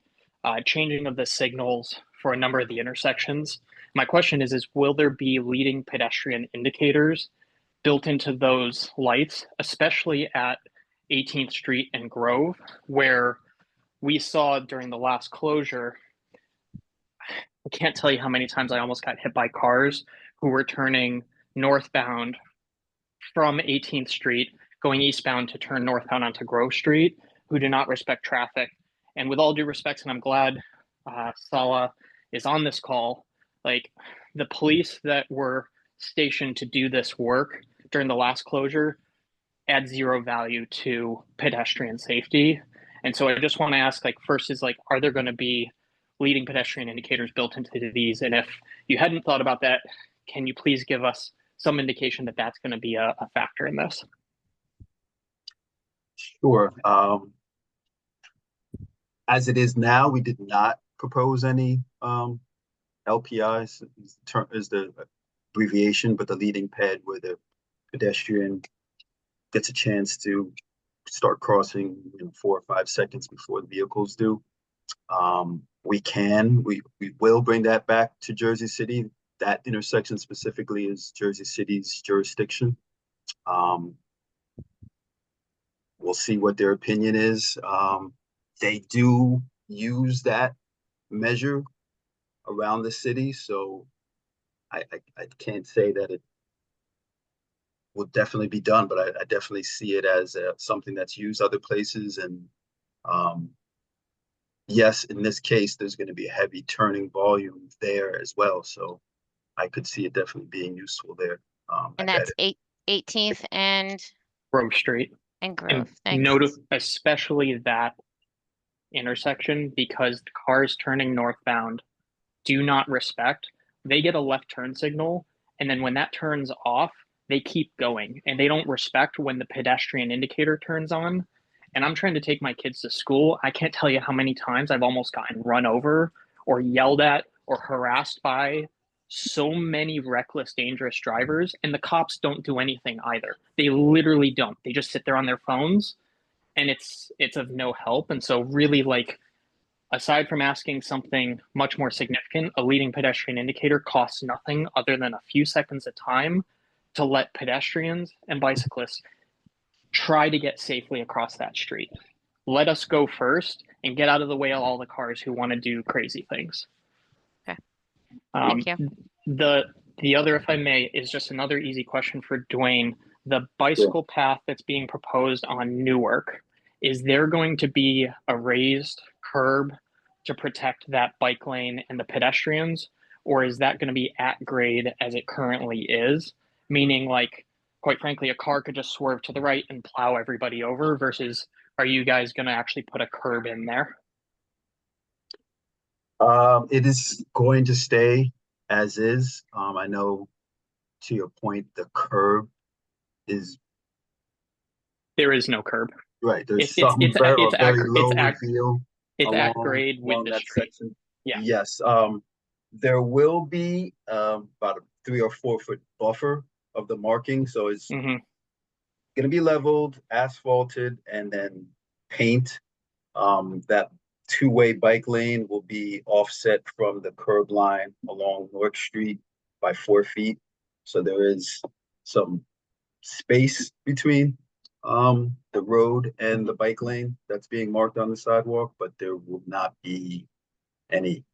I: changing of the signals for a number of the intersections. My question is will there be leading pedestrian indicators built into those lights, especially at 18th Street and Grove, where we saw during the last closure, I can't tell you how many times I almost got hit by cars who were turning northbound from 18th Street, going eastbound to turn northbound onto Grove Street, who do not respect traffic. And with all due respect, and I'm glad Sala is on this call, like the police that were stationed to do this work during the last closure add 0 value to pedestrian safety. And so I just want to ask, like, first is like, are there going to be leading pedestrian indicators built into these? And if you hadn't thought about that, can you please give us some indication that that's going to be a factor in this?
F: Sure. As it is now, we did not propose any LPIs is the abbreviation, but the leading pad where the pedestrian gets a chance to start crossing 4 or 5 seconds before the vehicles do. We will bring that back to Jersey City. That intersection specifically is Jersey City's jurisdiction. We'll see what their opinion is. They do use that measure around the city, so I can't say that it will definitely be done, but I definitely see it as something that's used other places. And yes, in this case, there's going to be a heavy turning volume there as well, so I could see it definitely being useful there.
A: And that's 18th and
I: Grove Street.
A: Grove.
I: And note especially that intersection, because the cars turning northbound do not respect. They get a left turn signal, and then when that turns off, they keep going, and they don't respect when the pedestrian indicator turns on. And I'm trying to take my kids to school. I can't tell you how many times I've almost gotten run over or yelled at or harassed by so many reckless, dangerous drivers, and the cops don't do anything either. They literally don't. They just sit there on their phones, and it's of no help. And so really, like, aside from asking something much more significant, a leading pedestrian indicator costs nothing other than a few seconds of time to let pedestrians and bicyclists try to get safely across that street. Let us go first and get out of the way of all the cars who want to do crazy things.
A: Okay. Thank you.
I: The other, if I may, is just another easy question for Dwayne. The bicycle path that's being proposed on Newark, is there going to be a raised curb to protect that bike lane and the pedestrians, or is that going to be at grade as it currently is? Meaning, like, quite frankly, a car could just swerve to the right and plow everybody over, versus are you guys going to actually put a curb in there?
F: It is going to stay as is. I know, to your point, the curb is
I: There is no curb.
F: right. There's
I: It's
F: very low reveal.
I: It's at grade with the street.
F: Section.
I: Yeah.
F: Yes. There will be about a 3 or 4 foot buffer of the marking, so it's going to be leveled, asphalted, and then paint. That two-way bike lane will be offset from the curb line along North Street by 4 feet. So there is some space between the road and the bike lane that's being marked on the sidewalk, but there will not be any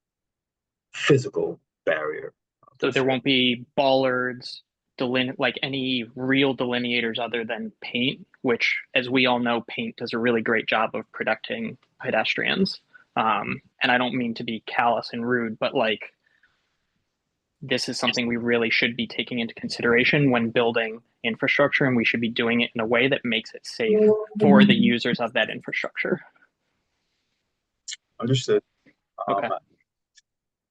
F: physical barrier.
I: So there won't be bollards, like any real delineators other than paint, which, as we all know, paint does a really great job of protecting pedestrians. And I don't mean to be callous and rude, but like, this is something we really should be taking into consideration when building infrastructure, and we should be doing it in a way that makes it safe for the users of that infrastructure.
F: Understood.
I: Okay.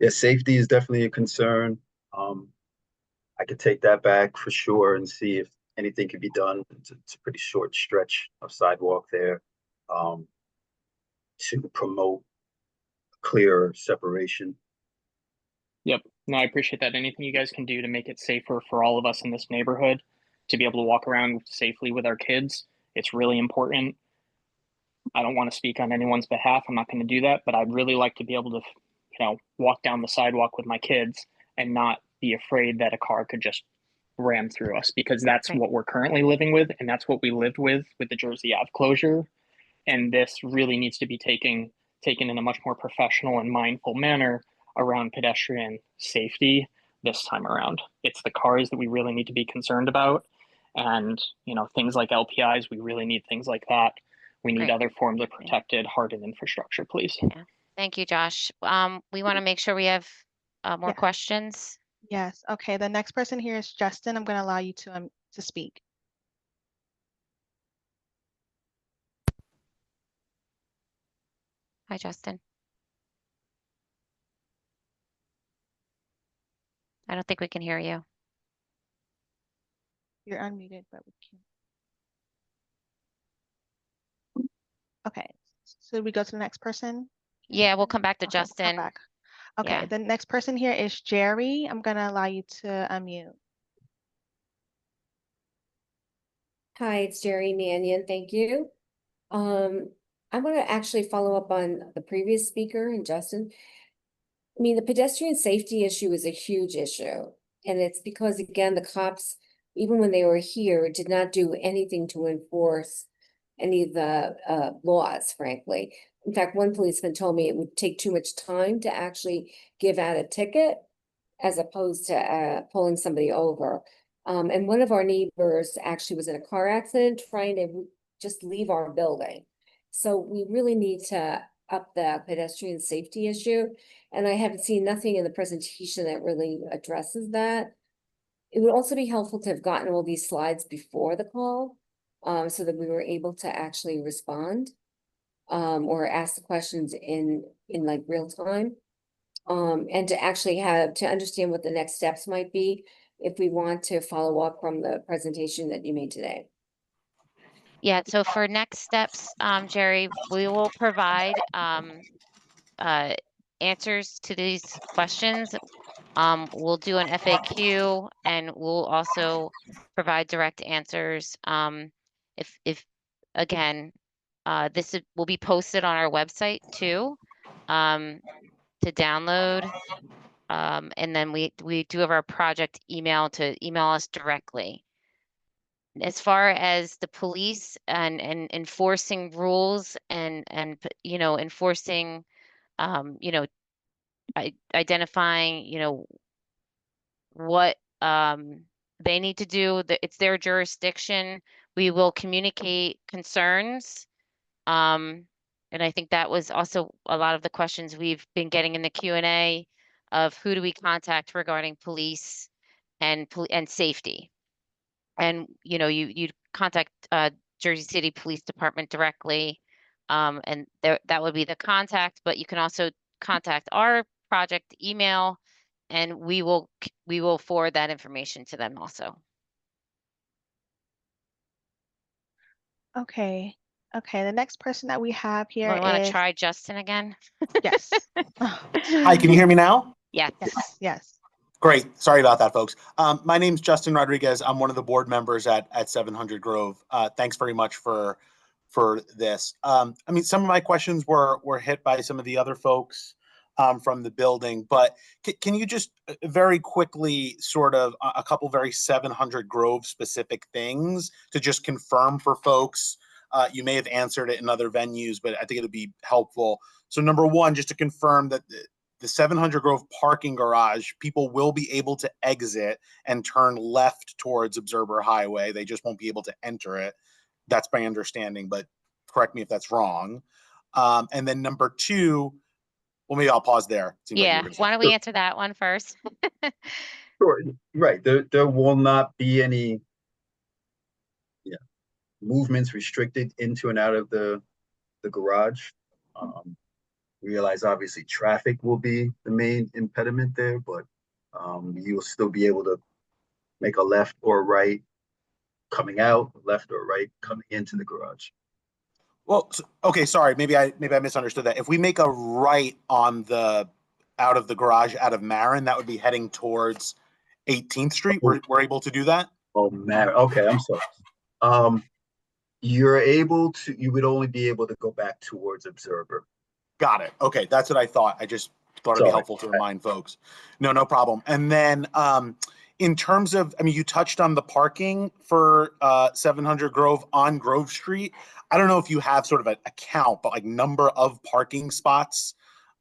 F: Yeah, safety is definitely a concern. I could take that back for sure and see if anything can be done. It's a pretty short stretch of sidewalk there to promote clearer separation.
I: Yep. No, I appreciate that. Anything you guys can do to make it safer for all of us in this neighborhood to be able to walk around safely with our kids, it's really important. I don't want to speak on anyone's behalf. I'm not going to do that, but I'd really like to be able to, walk down the sidewalk with my kids and not be afraid that a car could just ram through us, because that's what we're currently living with, and that's what we lived with the Jersey Ave closure. And this really needs to be taken in a much more professional and mindful manner around pedestrian safety this time around. It's the cars that we really need to be concerned about. And, things like LPIs, we really need things like that. We need other forms of protected, hardened infrastructure, please.
A: Yeah. Thank you, Josh. We want to make sure we have more questions.
C: Yes. Okay. The next person here is Justin. I'm going to allow you to speak.
A: Hi, Justin. I don't think we can hear you.
C: You're unmuted, but we can't. Okay. So we go to the next person?
A: Yeah, we'll come back to
C: Okay, we'll come
A: Justin.
C: back. Okay,
A: Yeah.
C: the next person here is Jerry. I'm gonna allow you to unmute.
J: Hi, it's Jerry Mannion. Thank you. I want to actually follow up on the previous speaker and Justin. I mean, the pedestrian safety issue is a huge issue. And it's because, again, the cops, even when they were here, did not do anything to enforce any of the laws, frankly. In fact, one policeman told me it would take too much time to actually give out a ticket as opposed to pulling somebody over. And one of our neighbors actually was in a car accident trying to just leave our building. So we really need to up the pedestrian safety issue. And I have seen nothing in the presentation that really addresses that. It would also be helpful to have gotten all these slides before the call, so that we were able to actually respond, or ask the questions in like real time. And to actually have to understand what the next steps might be if we want to follow up from the presentation that you made today.
A: Yeah, so for next steps, Jerry, we will provide answers to these questions. We'll do an FAQ and we'll also provide direct answers. If again, will be posted on our website too, to download. And then we do have our project email to email us directly. As far as the police and enforcing rules and you know, enforcing, you know, identifying, you know, what they need to do, it's their jurisdiction. We will communicate concerns. And I think that was also a lot of the questions we've been getting in the Q&A of who do we contact regarding police and safety. And you know, you contact Jersey City Police Department directly, and that would be the contact. But you can also contact our project email, and we will forward that information to them also.
C: Okay. Okay, the next person that we have here
A: We want to
C: is
A: try Justin again.
C: yes.
K: Hi, can you hear me now?
A: Yes.
C: Yes, yes.
K: Great. Sorry about that, folks. My name's Justin Rodriguez. I'm one of the board members at 700 Grove. Thanks very much for this. I mean, some of my questions were hit by some of the other folks from the building, but can you just very quickly sort of a couple very 700 Grove specific things to just confirm for folks? You may have answered it in other venues, but I think it'll be helpful. So number one, just to confirm that the 700 Grove parking garage, people will be able to exit and turn left towards Observer Highway. They just won't be able to enter it. That's my understanding, but correct me if that's wrong. And then number two, well, maybe I'll pause there.
A: Yeah, why don't we answer that one first?
F: Sure, right. There will not be any movements restricted into and out of the garage. Realize obviously traffic will be the main impediment there, but you'll still be able to make a left or right coming out, left or right coming into the garage.
K: Well, okay, sorry, maybe I misunderstood that. If we make a right on the out of the garage out of Marin, that would be heading towards 18th Street. We're able to do that?
F: Oh, Marin. Okay, I'm sorry. You would only be able to go back towards Observer.
K: Got it. Okay, that's what I thought. I just thought it'd be helpful to remind folks. No problem. And then in terms of, I mean, you touched on the parking for 700 Grove on Grove Street. I don't know if you have sort of a count, but like number of parking spots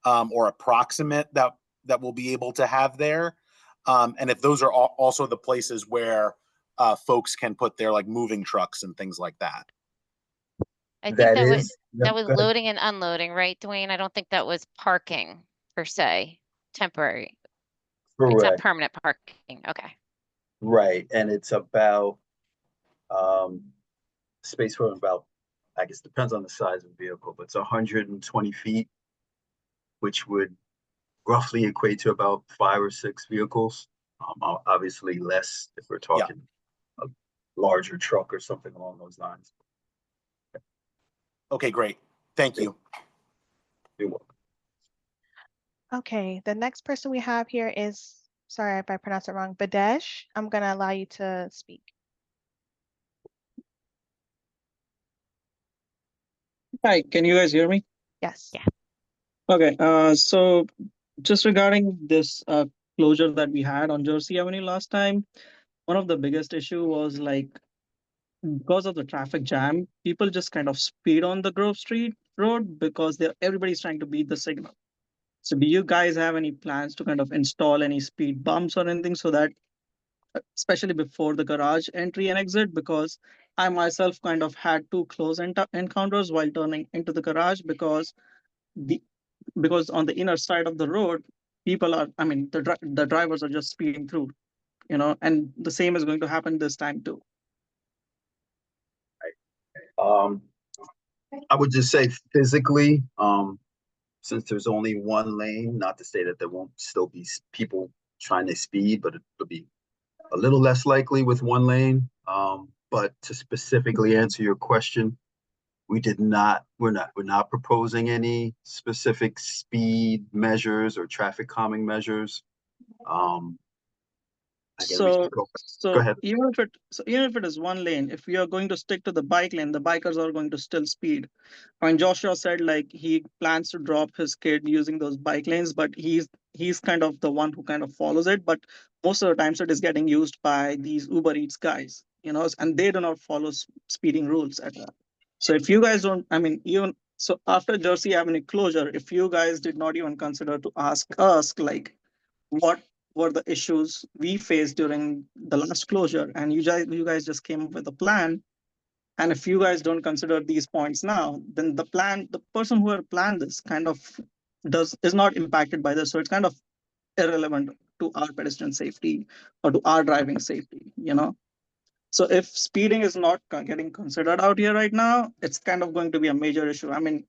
K: or approximate that we'll be able to have there. And if those are also the places where folks can put their like moving trucks and things like that.
A: I think that was loading and unloading, right, Dwayne? I don't think that was parking per se, temporary.
F: Correct.
A: It's not permanent parking. Okay.
F: Right, and it's about space for about, I guess depends on the size of the vehicle, but it's 120 feet, which would roughly equate to about 5 or 6 vehicles. Obviously less if we're talking a larger truck or something along those lines.
K: Okay, great. Thank you.
F: You're welcome.
C: Okay, the next person we have here is, sorry if I pronounce it wrong, Badesh. I'm gonna allow you to speak.
L: Hi, can you guys hear me?
C: Yes.
A: Yeah.
L: Okay, so just regarding this closure that we had on Jersey Avenue last time, one of the biggest issue was like because of the traffic jam, people just kind of speed on the Grove Street Road because everybody's trying to beat the signal. So do you guys have any plans to kind of install any speed bumps or anything so that, especially before the garage entry and exit, because I myself kind of had two close encounters while turning into the garage the because on the inner side of the road, people are, I mean, the drivers are just speeding through, and the same is going to happen this time too.
F: Um, I would just say physically, since there's only one lane, not to say that there won't still be people trying to speed, but it'll be a little less likely with one lane. But to specifically answer your question, we're not proposing any specific speed measures or traffic calming measures. Again, we can go ahead.
L: Even if it is one lane, if we are going to stick to the bike lane, the bikers are going to still speed. I mean, Joshua said like he plans to drop his kid using those bike lanes, but he's kind of the one who kind of follows it. But most of the times it is getting used by these Uber Eats guys, and they do not follow speeding rules at all. So if you guys don't, I mean, even so after Jersey Avenue closure, if you guys did not even consider to ask us like what were the issues we faced during the last closure, and you guys just came up with a plan. And if you guys don't consider these points now, then the person who had planned this kind of is not impacted by this. So it's kind of irrelevant to our pedestrian safety or to our driving safety. So if speeding is not getting considered out here right now, it's kind of going to be a major issue. I mean,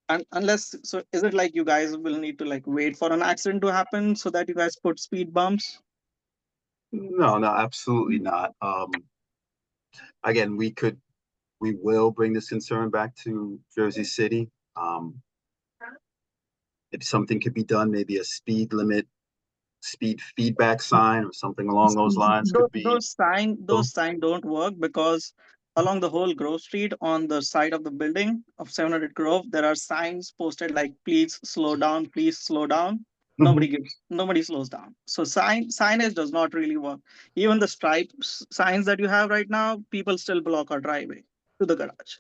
L: so is it like you guys will need to like wait for an accident to happen so that you guys put speed bumps?
F: No, absolutely not. Again, we will bring this concern back to Jersey City. If something could be done, maybe a speed feedback sign or something along those lines could be.
L: Those sign don't work because along the whole Grove Street on the side of the building of 700 Grove, there are signs posted like please slow down, please slow down. Nobody slows down. So signage does not really work. Even the stripe signs that you have right now, people still block our driveway to the garage.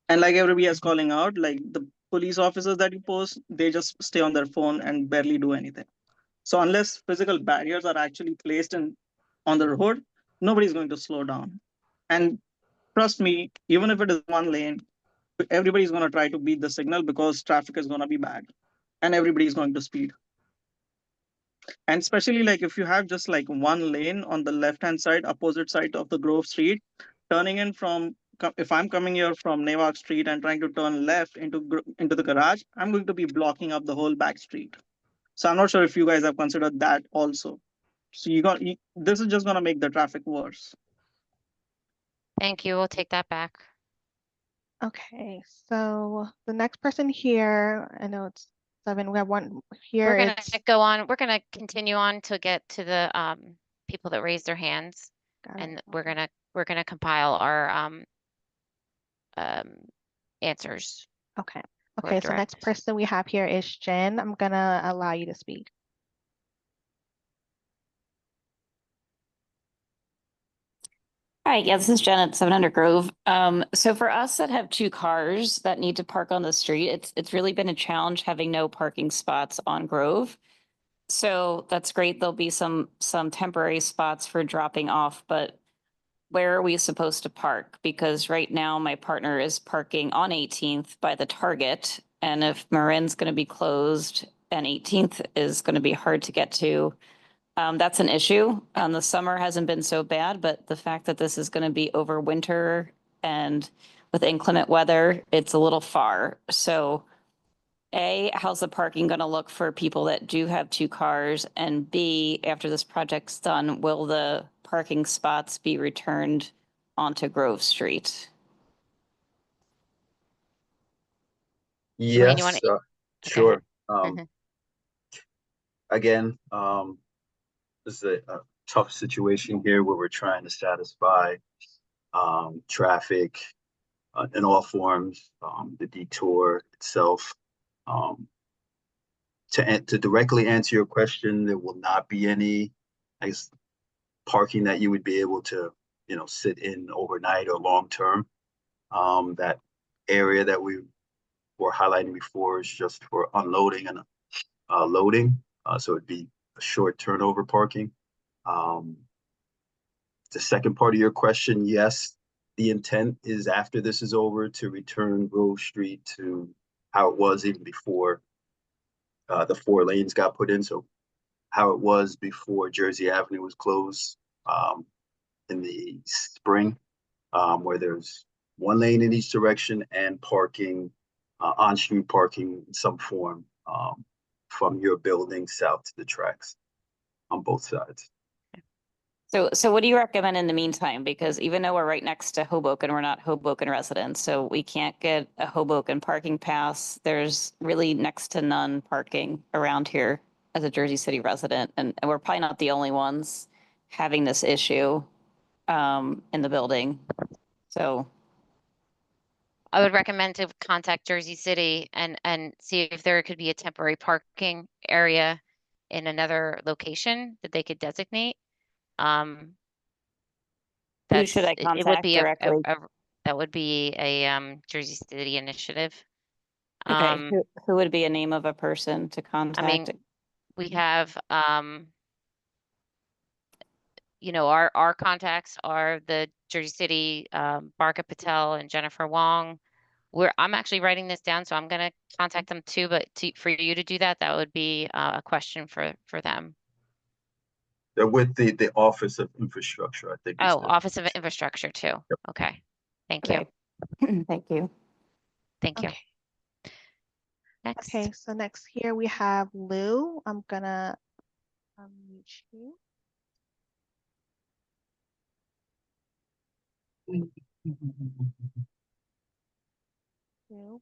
L: And like everybody is calling out, like the police officers that you post, they just stay on their phone and barely do anything. So unless physical barriers are actually placed on the road, nobody's going to slow down. And trust me, even if it is one lane, everybody's going to try to beat the signal because traffic is going to be bad and everybody's going to speed. And especially like if you have just like one lane on the left-hand side, opposite side of the Grove Street, turning in if I'm coming here from Newak Street and trying to turn left into the garage, I'm going to be blocking up the whole back street. So I'm not sure if you guys have considered that also. So this is just going to make the traffic worse.
A: Thank you. We'll take that back.
C: Okay, so the next person here, I know it's 7. We have one here.
A: We're gonna go on. We're gonna continue on to get to the people that raised their hands, and we're gonna compile our answers.
C: Okay. Okay, so next person we have here is Jen. I'm gonna allow you to speak.
M: Hi, yeah, this is Jen at 700 Grove. So for us that have 2 cars that need to park on the street, it's really been a challenge having no parking spots on Grove. So that's great. There'll be some temporary spots for dropping off, but where are we supposed to park? Because right now my partner is parking on 18th by the Target, and if Marin's going to be closed and 18th is going to be hard to get to, that's an issue. The summer hasn't been so bad, but the fact that this is going to be over winter and with inclement weather, it's a little far. So A, how's the parking going to look for people that do have 2 cars? And B, after this project's done, will the parking spots be returned onto Grove Street?
F: Yes, sure. again, this is a tough situation here where we're trying to satisfy traffic in all forms, the detour itself. To directly answer your question, there will not be any, I guess, parking that you would be able to, sit in overnight or long term. That area that we were highlighting before is just for unloading and loading. So it'd be a short turnover parking. The second part of your question, yes, the intent is after this is over to return Grove Street to how it was even before the 4 lanes got put in. So how it was before Jersey Avenue was closed in the spring, where there's 1 lane in each direction and parking, on-street parking in some form from your building south to the tracks on both sides.
M: So what do you recommend in the meantime? Because even though we're right next to Hoboken, we're not Hoboken residents, so we can't get a Hoboken parking pass. There's really next to none parking around here as a Jersey City resident, and we're probably not the only ones having this issue in the building. So
A: I would recommend to contact Jersey City and see if there could be a temporary parking area in another location that they could designate.
M: who should I
A: It would
M: contact
A: be
M: directly?
A: that would be a Jersey City initiative.
M: Okay, who would be a name of a person to contact?
A: We have our contacts are the Jersey City, Barka Patel and Jennifer Wong. I'm actually writing this down, so I'm gonna contact them too, but for you to do that, that would be a question for them.
F: They're with the Office of Infrastructure, I think.
A: Oh, Office of Infrastructure too.
F: Yep.
A: Okay. Thank you.
M: Thank you.
A: Thank you.
C: Okay.
A: Next.
C: Okay, so next here we have Lou. I'm gonna unmute you. Lou.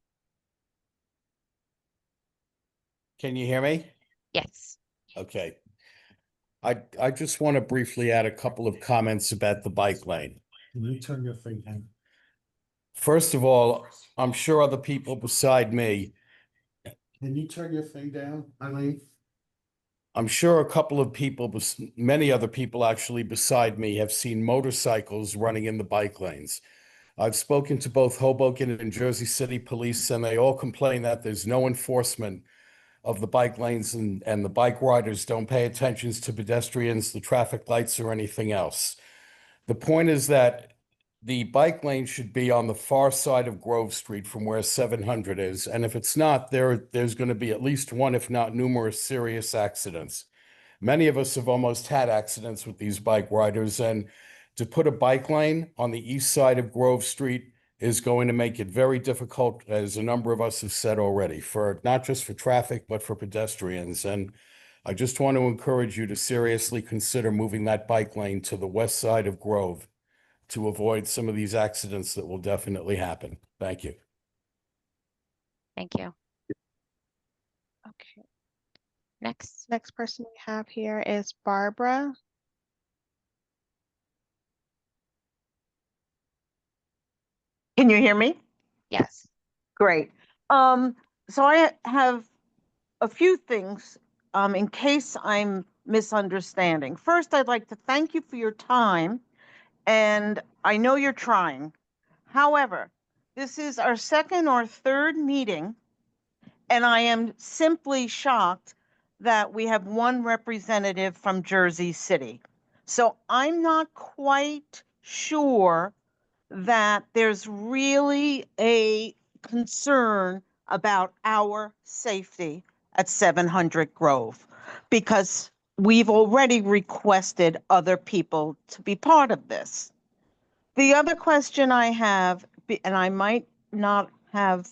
N: Can you hear me?
A: Yes.
N: Okay. I just want to briefly add a couple of comments about the bike lane. Can you turn your thing down? First of all, I'm sure other people beside me. Can you turn your thing down, Eileen? I'm sure a couple of people, many other people actually beside me have seen motorcycles running in the bike lanes. I've spoken to both Hoboken and Jersey City police, and they all complain that there's no enforcement of the bike lanes, and the bike riders don't pay attention to pedestrians, the traffic lights, or anything else. The point is that the bike lane should be on the far side of Grove Street from where 700 is. And if it's not, there's going to be at least one, if not numerous, serious accidents. Many of us have almost had accidents with these bike riders, and to put a bike lane on the east side of Grove Street is going to make it very difficult, as a number of us have said already, for not just for traffic, but for pedestrians. And I just want to encourage you to seriously consider moving that bike lane to the west side of Grove to avoid some of these accidents that will definitely happen. Thank you.
A: Thank you.
C: Okay.
A: Next.
C: Next person we have here is Barbara.
O: Can you hear me?
A: Yes.
O: Great. So I have a few things in case I'm misunderstanding. First, I'd like to thank you for your time, and I know you're trying. However, this is our second or third meeting, and I am simply shocked that we have one representative from Jersey City. So I'm not quite sure that there's really a concern about our safety at 700 Grove, because we've already requested other people to be part of this. The other question I have, and I might not have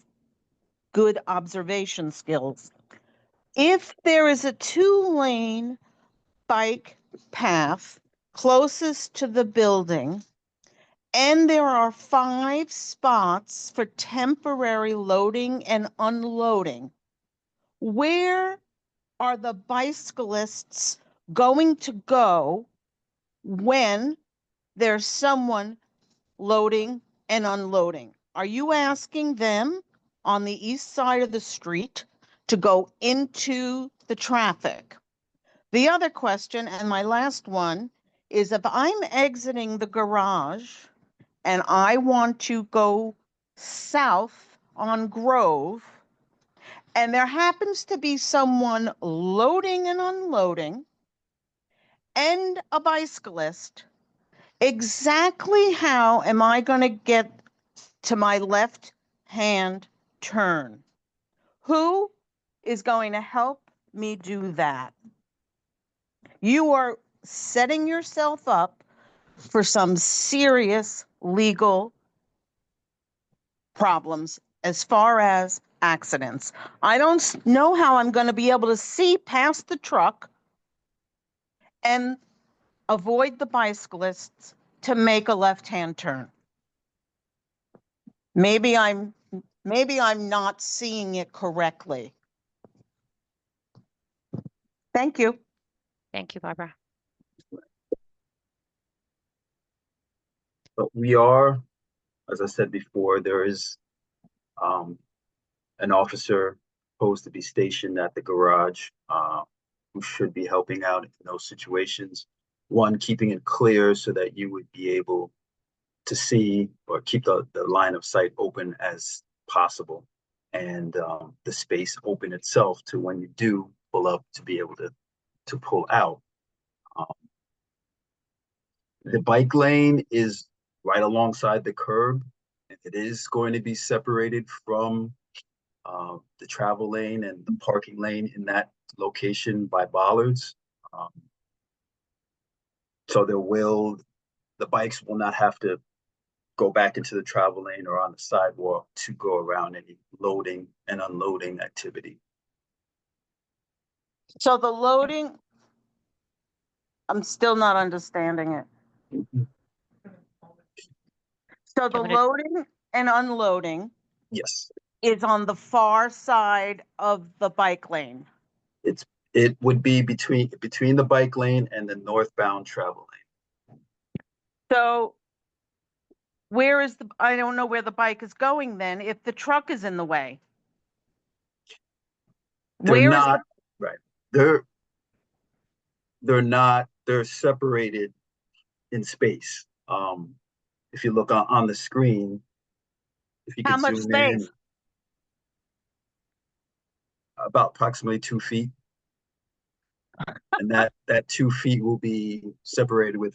O: good observation skills, if there is a 2-lane bike path closest to the building, and there are 5 spots for temporary loading and unloading, where are the bicyclists going to go when there's someone loading and unloading? Are you asking them on the east side of the street to go into the traffic? The other question, and my last one, is if I'm exiting the garage and I want to go south on Grove, and there happens to be someone loading and unloading and a bicyclist, exactly how am I going to get to my left-hand turn? Who is going to help me do that? You are setting yourself up for some serious legal problems as far as accidents. I don't know how I'm going to be able to see past the truck and avoid the bicyclists to make a left-hand turn. Maybe I'm not seeing it correctly. Thank you.
A: Thank you, Barbara.
F: But we are, as I said before, there is an officer supposed to be stationed at the garage who should be helping out in those situations. One, keeping it clear so that you would be able to see or keep the line of sight open as possible, and the space open itself to when you do pull up to be able to pull out. The bike lane is right alongside the curb. It is going to be separated from the travel lane and the parking lane in that location by bollards. So the bikes will not have to go back into the travel lane or on the sidewalk to go around any loading and unloading activity.
O: So the loading, I'm still not understanding it. So the loading and unloading,
F: yes,
O: is on the far side of the bike lane.
F: It would be between the bike lane and the northbound travel lane.
O: So I don't know where the bike is going then if the truck is in the way.
F: Right. They're separated in space. If you look on the screen, if you
O: How
F: could
O: much
F: zoom
O: space?
F: in, about approximately 2 feet. And that 2 feet will be separated with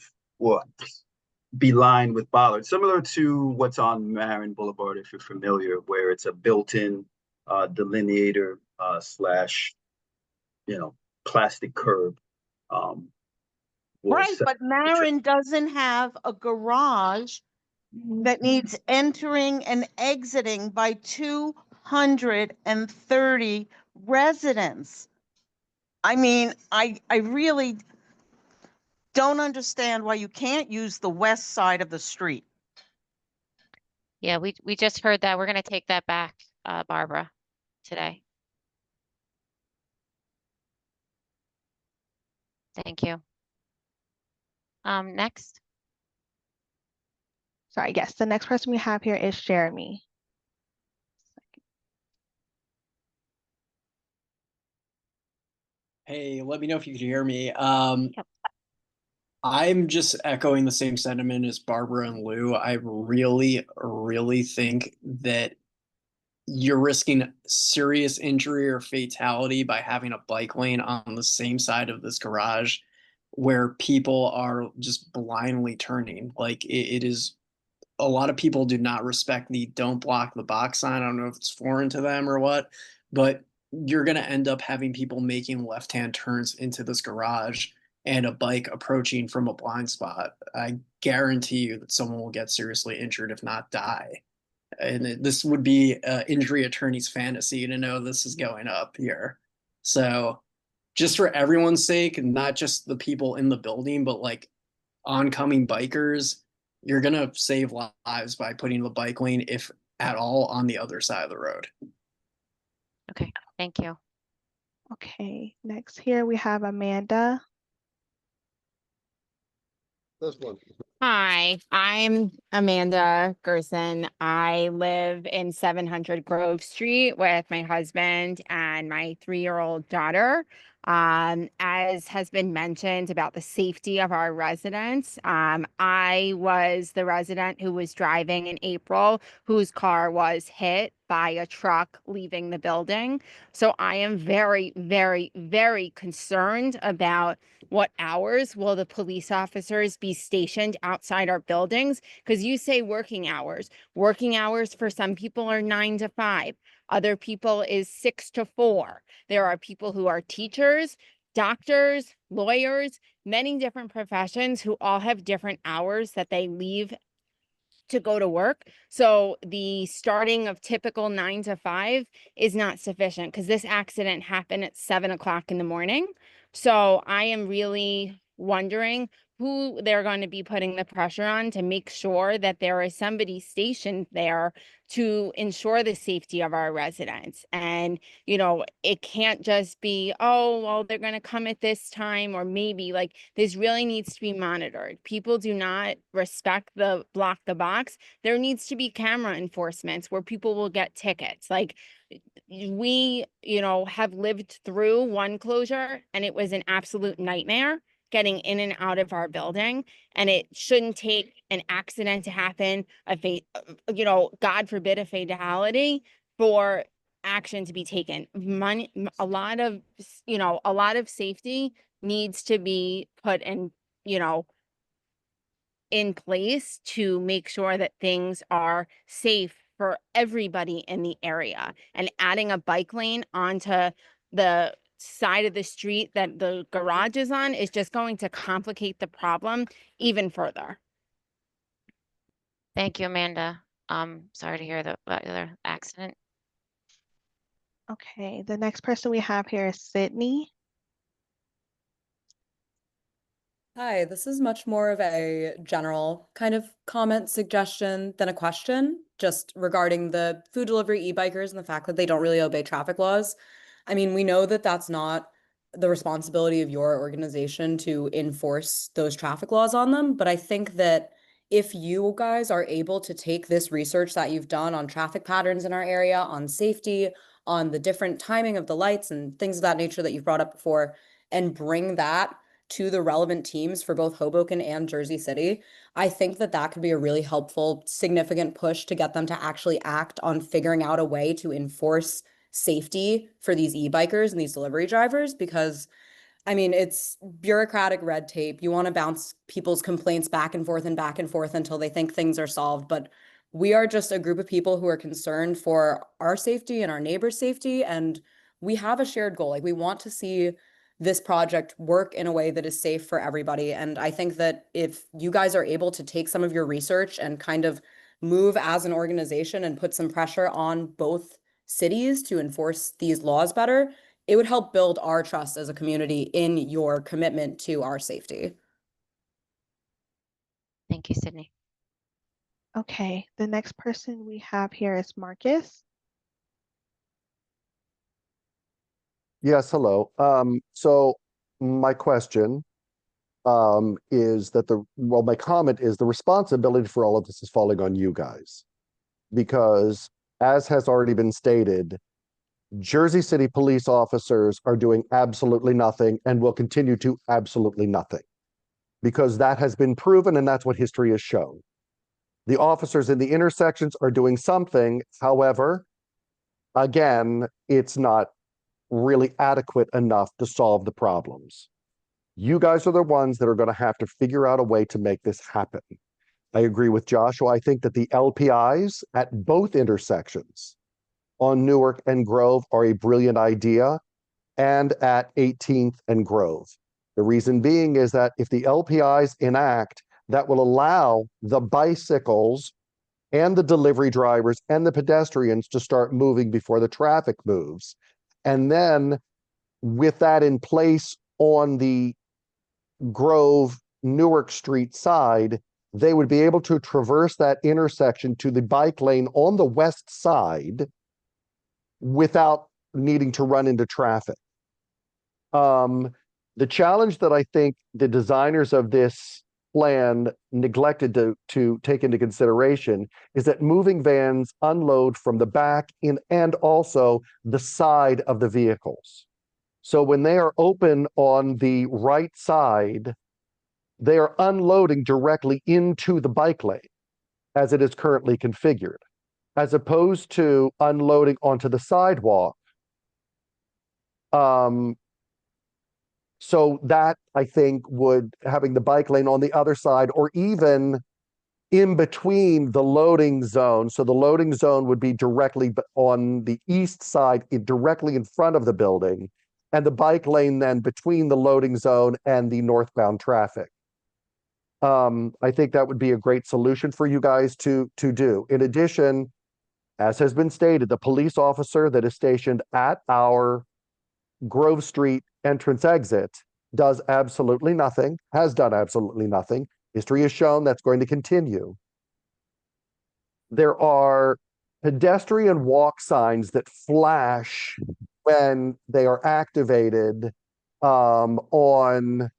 F: be lined with bollards, similar to what's on Marin Boulevard, if you're familiar, where it's a built-in delineator slash, plastic curb.
O: Right, but Marin doesn't have a garage that needs entering and exiting by 230 residents. I mean, I really don't understand why you can't use the west side of the street.
A: Yeah, we just heard that. We're going to take that back, Barbara, today. Thank you. Next.
C: Sorry, yes, the next person we have here is Jeremy.
P: Hey, let me know if you could hear me. I'm just echoing the same sentiment as Barbara and Lou. I really, really think that you're risking serious injury or fatality by having a bike lane on the same side of this garage where people are just blindly turning. Like it is, a lot of people do not respect the don't block the box sign. I don't know if it's foreign to them or what, but you're going to end up having people making left-hand turns into this garage and a bike approaching from a blind spot. I guarantee you that someone will get seriously injured, if not die. And this would be an injury attorney's fantasy to know this is going up here. So just for everyone's sake, not just the people in the building, but like oncoming bikers, you're going to save lives by putting the bike lane, if at all, on the other side of the road.
A: Okay, thank you.
C: Okay, next here we have Amanda.
K: This one.
Q: Hi, I'm Amanda Gerson. I live in 700 Grove Street with my husband and my 3-year-old daughter. As has been mentioned about the safety of our residents, I was the resident who was driving in April whose car was hit by a truck leaving the building. So I am very, very, very concerned about what hours will the police officers be stationed outside our buildings? Because you say working hours. Working hours for some people are 9 to 5. Other people is 6 to 4. There are people who are teachers, doctors, lawyers, many different professions who all have different hours that they leave to go to work. So the starting of typical 9 to 5 is not sufficient because this accident happened at 7 o'clock in the morning. So I am really wondering who they're going to be putting the pressure on to make sure that there is somebody stationed there to ensure the safety of our residents. And, you know, it can't just be, oh, well, they're going to come at this time, or maybe like this really needs to be monitored. People do not respect the block the box. There needs to be camera enforcements where people will get tickets. Like we, you know, have lived through one closure and it was an absolute nightmare getting in and out of our building. And it shouldn't take an accident to happen, you know, God forbid, a fatality for action to be taken. Money, a lot of, you know, a lot of safety needs to be put in, you know, in place to make sure that things are safe for everybody in the area. And adding a bike lane onto the side of the street that the garage is on is just going to complicate the problem even further.
A: Thank you, Amanda. Sorry to hear the other accident.
C: Okay, the next person we have here is Sydney.
R: Hi, this is much more of a general kind of comment suggestion than a question, just regarding the food delivery e-bikers and the fact that they don't really obey traffic laws. I mean, we know that that's not the responsibility of your organization to enforce those traffic laws on them, but I think that if you guys are able to take this research that you've done on traffic patterns in our area, on safety, on the different timing of the lights and things of that nature that you've brought up before, and bring that to the relevant teams for both Hoboken and Jersey City, I think that that could be a really helpful, significant push to get them to actually act on figuring out a way to enforce safety for these e-bikers and these delivery drivers, because I mean, it's bureaucratic red tape. You want to bounce people's complaints back and forth until they think things are solved. But we are just a group of people who are concerned for our safety and our neighbors' safety. And we have a shared goal. Like, we want to see this project work in a way that is safe for everybody. And I think that if you guys are able to take some of your research and kind of move as an organization and put some pressure on both cities to enforce these laws better, it would help build our trust as a community in your commitment to our safety.
A: Thank you, Sydney.
C: Okay, the next person we have here is Marcus.
S: Yes, hello. So my question is that my comment is the responsibility for all of this is falling on you guys. Because as has already been stated, Jersey City police officers are doing absolutely nothing and will continue to absolutely nothing. Because that has been proven and that's what history has shown. The officers in the intersections are doing something. However, again, it's not really adequate enough to solve the problems. You guys are the ones that are going to have to figure out a way to make this happen. I agree with Joshua. I think that the LPIs at both intersections on Newark and Grove are a brilliant idea, and at 18th and Grove. The reason being is that if the LPIs enact, that will allow the bicycles and the delivery drivers and the pedestrians to start moving before the traffic moves. And then with that in place on the Grove Newark Street side, they would be able to traverse that intersection to the bike lane on the west side without needing to run into traffic. The challenge that I think the designers of this plan neglected to take into consideration is that moving vans unload from the back in and also the side of the vehicles. So when they are open on the right side, they are unloading directly into the bike lane as it is currently configured, as opposed to unloading onto the sidewalk. So that, I think, would, having the bike lane on the other side or even in between the loading zone. So the loading zone would be directly on the east side, directly in front of the building, and the bike lane then between the loading zone and the northbound traffic. I think that would be a great solution for you guys to do. In addition, as has been stated, the police officer that is stationed at our Grove Street entrance exit does absolutely nothing, has done absolutely nothing. History has shown that's going to continue. There are pedestrian walk signs that flash when they are activated on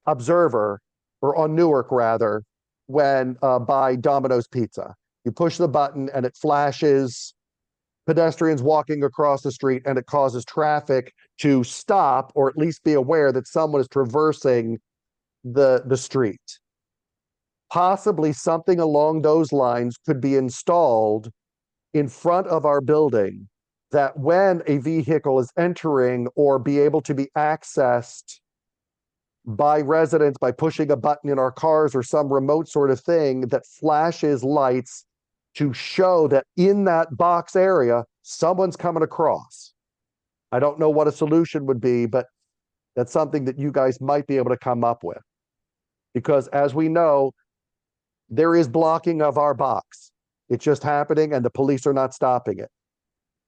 S: Observer, or on Newark rather, when by Domino's Pizza. You push the button and it flashes pedestrians walking across the street, and it causes traffic to stop or at least be aware that someone is traversing the street. Possibly something along those lines could be installed in front of our building, that when a vehicle is entering or be able to be accessed by residents by pushing a button in our cars or some remote sort of thing that flashes lights to show that in that box area, someone's coming across. I don't know what a solution would be, but that's something that you guys might be able to come up with. Because as we know, there is blocking of our box. It's just happening and the police are not stopping it.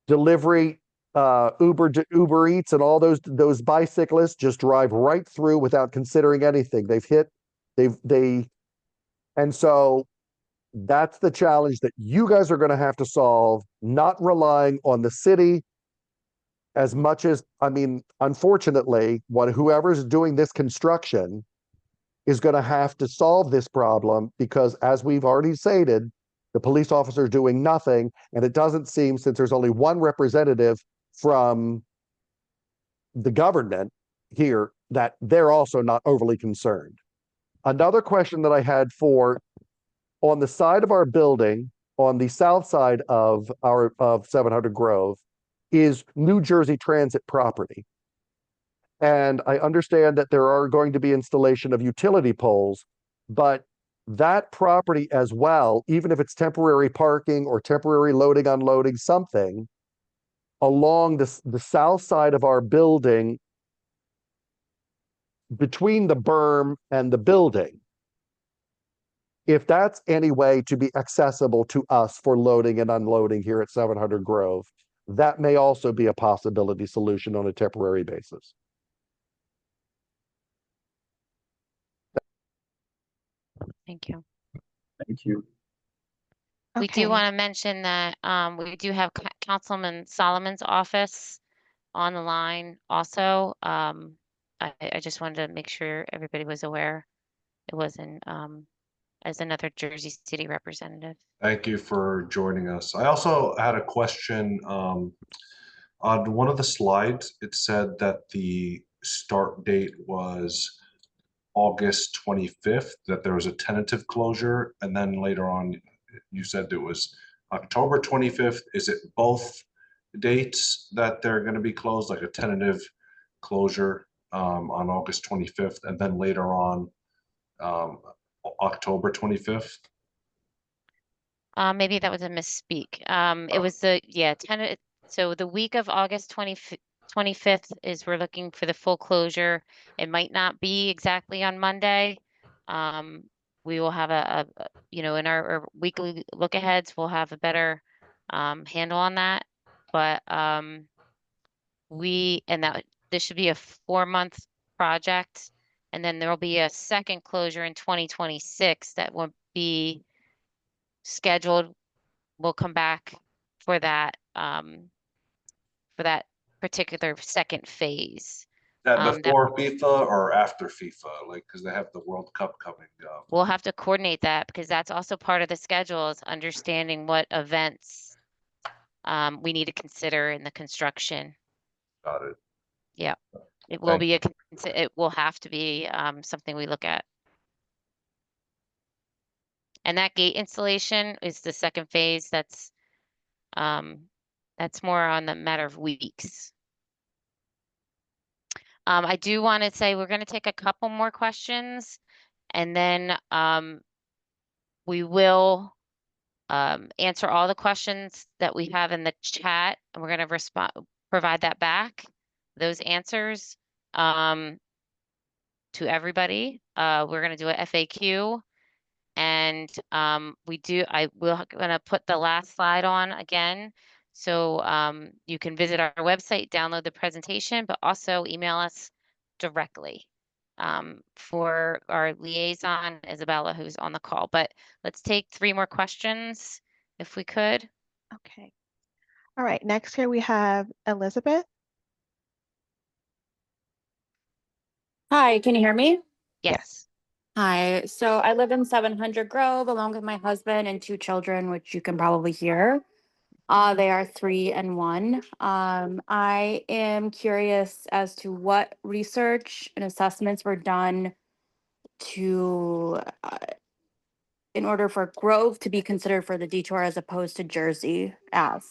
S: Delivery, Uber Eats and all those bicyclists just drive right through without considering anything. And so that's the challenge that you guys are going to have to solve, not relying on the city as much as, I mean, unfortunately, whoever's doing this construction is going to have to solve this problem, because as we've already stated, the police officer is doing nothing, and it doesn't seem, since there's only one representative from the government here, that they're also not overly concerned. Another question that I had for, on the side of our building, on the south side of 700 Grove, is New Jersey Transit property. And I understand that there are going to be installation of utility poles, but that property as well, even if it's temporary parking or temporary loading, unloading, something along the south side of our building, between the berm and the building, if that's any way to be accessible to us for loading and unloading here at 700 Grove, that may also be a possibility solution on a temporary basis.
A: Thank you.
F: Thank you.
A: We
C: Okay.
A: do want to mention that we do have Councilman Solomon's office on the line also. I just wanted to make sure everybody was aware it wasn't as another Jersey City representative.
D: Thank you for joining us. I also had a question. On one of the slides, it said that the start date was August 25th, that there was a tentative closure, and then later on you said it was October 25th. Is it both dates that they're going to be closed, like a tentative closure on August 25th, and then later on October 25th?
A: Maybe that was a misspeak. It was tentative. So the week of August 25th is we're looking for the full closure. It might not be exactly on Monday. We will have in our weekly look aheads, we'll have a better handle on that. But this should be a 4-month project, and then there will be a second closure in 2026 that will be scheduled. We'll come back for that particular second phase.
D: That
A: that
D: before FIFA or after FIFA, like, because they have the World Cup coming up.
A: we'll have to coordinate that because that's also part of the schedule is understanding what events we need to consider in the construction.
D: Got it.
A: Yeah, it will
D: Thank
A: be it will have to be something we look at. And that gate installation is the second phase. That's more on the matter of weeks. I do want to say we're going to take a couple more questions and then we will answer all the questions that we have in the chat and we're going to provide that back, those answers to everybody. We're going to do a FAQ. And I will gonna put the last slide on again. So you can visit our website, download the presentation, but also email us directly for our liaison, Isabella, who's on the call. But let's take 3 more questions if we could.
C: Okay. All right, next here we have Elizabeth.
Q: Hi, can you hear me?
A: Yes.
Q: Hi, so I live in 700 Grove along with my husband and 2 children, which you can probably hear. They are 3 and 1. I am curious as to what research and assessments were done to, in order for Grove to be considered for the detour as opposed to Jersey Ave.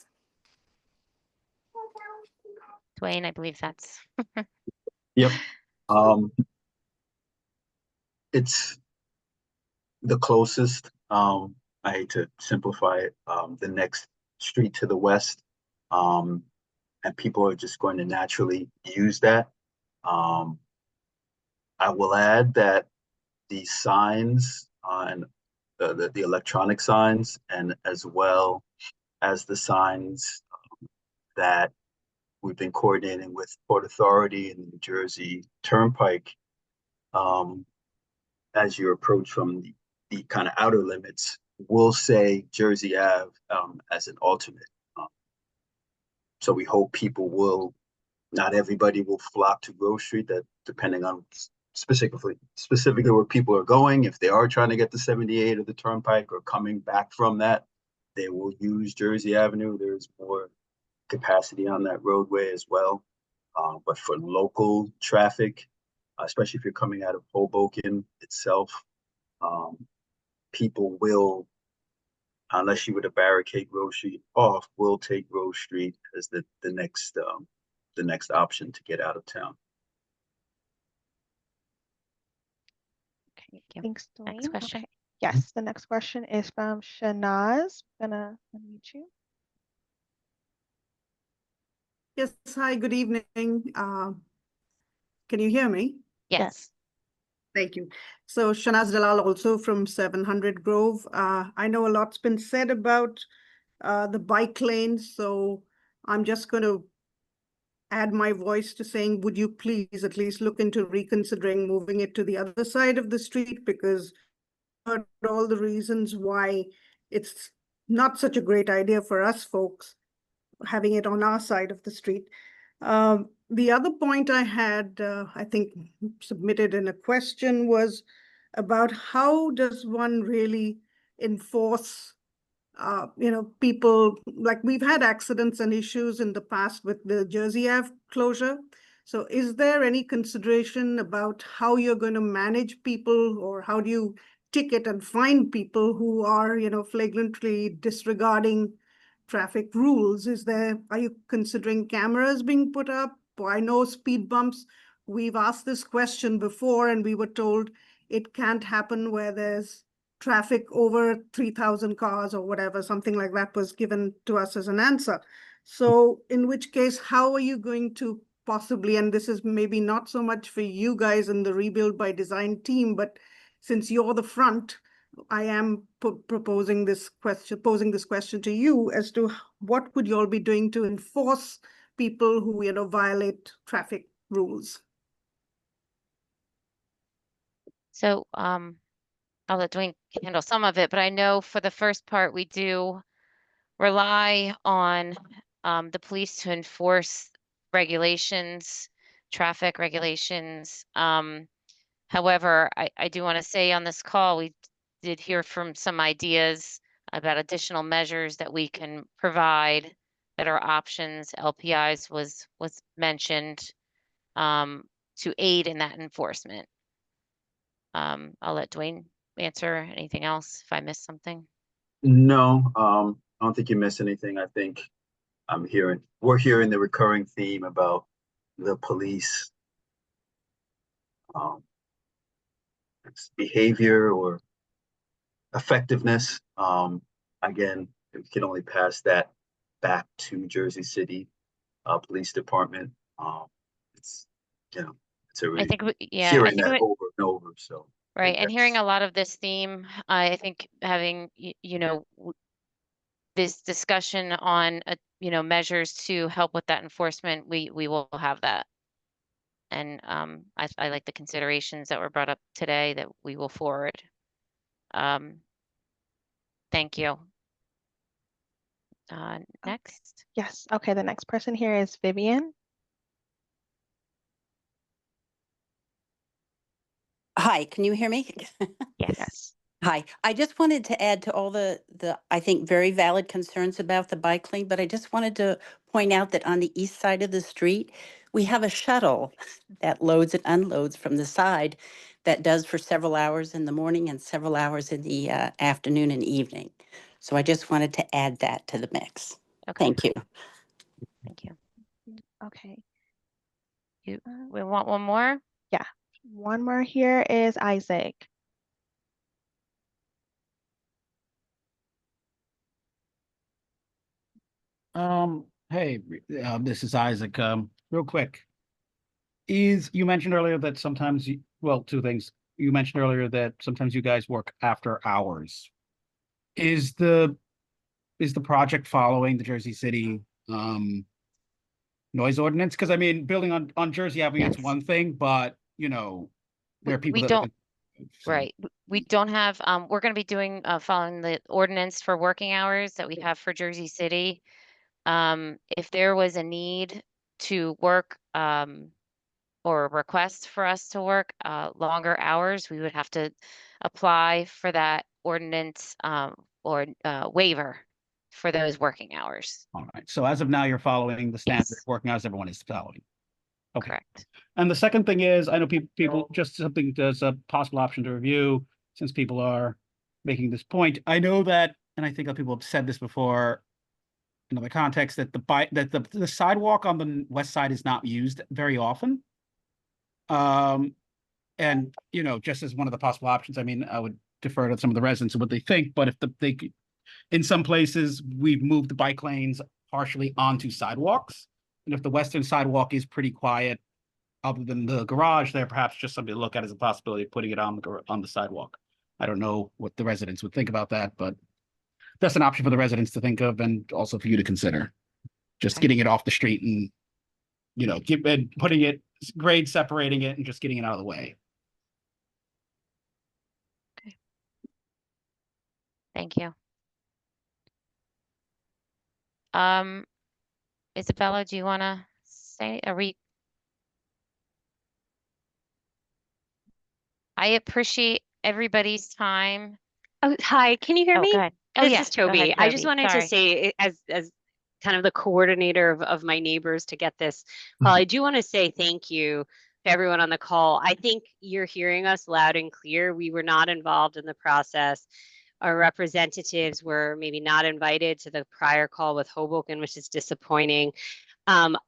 A: Dwayne, I believe that's.
F: Yep. It's the closest, I hate to simplify it, the next street to the west. And people are just going to naturally use that. I will add that the signs and the electronic signs, and as well as the signs that we've been coordinating with Port Authority and the New Jersey Turnpike, as you approach from the kind of outer limits, will say Jersey Ave as an alternate. So we hope people will, not everybody will flock to Grove Street, that depending on specifically where people are going, if they are trying to get to 78 or the Turnpike or coming back from that, they will use Jersey Avenue. There's more capacity on that roadway as well. But for local traffic, especially if you're coming out of Hoboken itself, people will, unless you were to barricade Grove Street off, will take Grove Street as the next option to get out of town.
A: Okay, thank you.
C: Thanks, Dwayne.
A: Next question.
C: Okay. Yes, the next question is from Shanaz. Gonna unmute you.
T: Yes, hi, good evening. Can you hear me?
A: Yes.
T: Thank you. So Shanaz Dalal, also from 700 Grove. I know a lot's been said about the bike lanes, so I'm just going to add my voice to saying, would you please at least look into reconsidering moving it to the other side of the street, because I've heard all the reasons why it's not such a great idea for us folks having it on our side of the street. The other point I had, I think submitted in a question, was about how does one really enforce, people, like we've had accidents and issues in the past with the Jersey Ave closure. So is there any consideration about how you're going to manage people, or how do you ticket and fine people who are, flagrantly disregarding traffic rules? Are you considering cameras being put up? I know speed bumps. We've asked this question before and we were told it can't happen where there's traffic over 3,000 cars or whatever, something like that was given to us as an answer. So in which case, how are you going to possibly, and this is maybe not so much for you guys in the Rebuild by Design team, but since you're the front, I am posing this question to you as to what would you all be doing to enforce people who, violate traffic rules?
A: So I'll let Dwayne handle some of it, but I know for the first part, we do rely on the police to enforce regulations, traffic regulations. However, I do want to say on this call, we did hear from some ideas about additional measures that we can provide that are options. LPIs was mentioned to aid in that enforcement. I'll let Dwayne answer anything else if I missed something.
F: No, I don't think you missed anything. I think we're hearing the recurring theme about the police behavior or effectiveness. Again, we can only pass that back to Jersey City Police Department. It's it's
A: I
F: already
A: think, yeah, I
F: hearing
A: think
F: that over and over. So
A: right, and hearing a lot of this theme, I think having this discussion on measures to help with that enforcement, we will have that. And I like the considerations that were brought up today that we will forward. Thank you. Next.
C: Yes. Okay. The next person here is Vivian.
U: Hi, can you hear me?
A: Yes.
U: Hi, I just wanted to add to all the I think very valid concerns about the bike lane, but I just wanted to point out that on the east side of the street, we have a shuttle that loads and unloads from the side that does for several hours in the morning and several hours in the afternoon and evening. So I just wanted to add that to the mix.
A: Okay.
U: Thank you.
A: Thank you.
C: Okay.
A: We want one more?
C: Yeah. One more here is Isaac.
V: Hey, this is Isaac. Real quick. You mentioned earlier that sometimes well, two things. You mentioned earlier that sometimes you guys work after hours. Is the project following the Jersey City noise ordinance? Because I mean, building on Jersey Avenue, it's one thing, but there are people
A: We
V: that
A: don't, right. We don't have, we're going to be doing, following the ordinance for working hours that we have for Jersey City. If there was a need to work, or a request for us to work, longer hours, we would have to apply for that ordinance, or waiver for those working hours.
V: All right. So as of now, you're following the standard working hours everyone is following. Okay.
A: Correct.
V: And the second thing is, I know people just something that's a possible option to review since people are making this point. I know that, and I think other people have said this before in other contexts, that the sidewalk on the west side is not used very often. And just as one of the possible options, I mean, I would defer to some of the residents and what they think, but if in some places we've moved the bike lanes partially onto sidewalks, and if the western sidewalk is pretty quiet, other than the garage there, perhaps just something to look at as a possibility of putting it on the sidewalk. I don't know what the residents would think about that, but that's an option for the residents to think of and also for you to consider. Just getting it off the street and putting it grade separating it and just getting it out of the way.
A: Okay. Thank you. Isabella, do you want to say I appreciate everybody's time.
B: Oh, hi, can you hear me?
A: Go ahead. Oh,
B: This
A: yeah.
B: is Toby. I just wanted to say, as kind of the coordinator of my neighbors to get this call, I do want to say thank you to everyone on the call. I think you're hearing us loud and clear. We were not involved in the process. Our representatives were maybe not invited to the prior call with Hoboken, which is disappointing.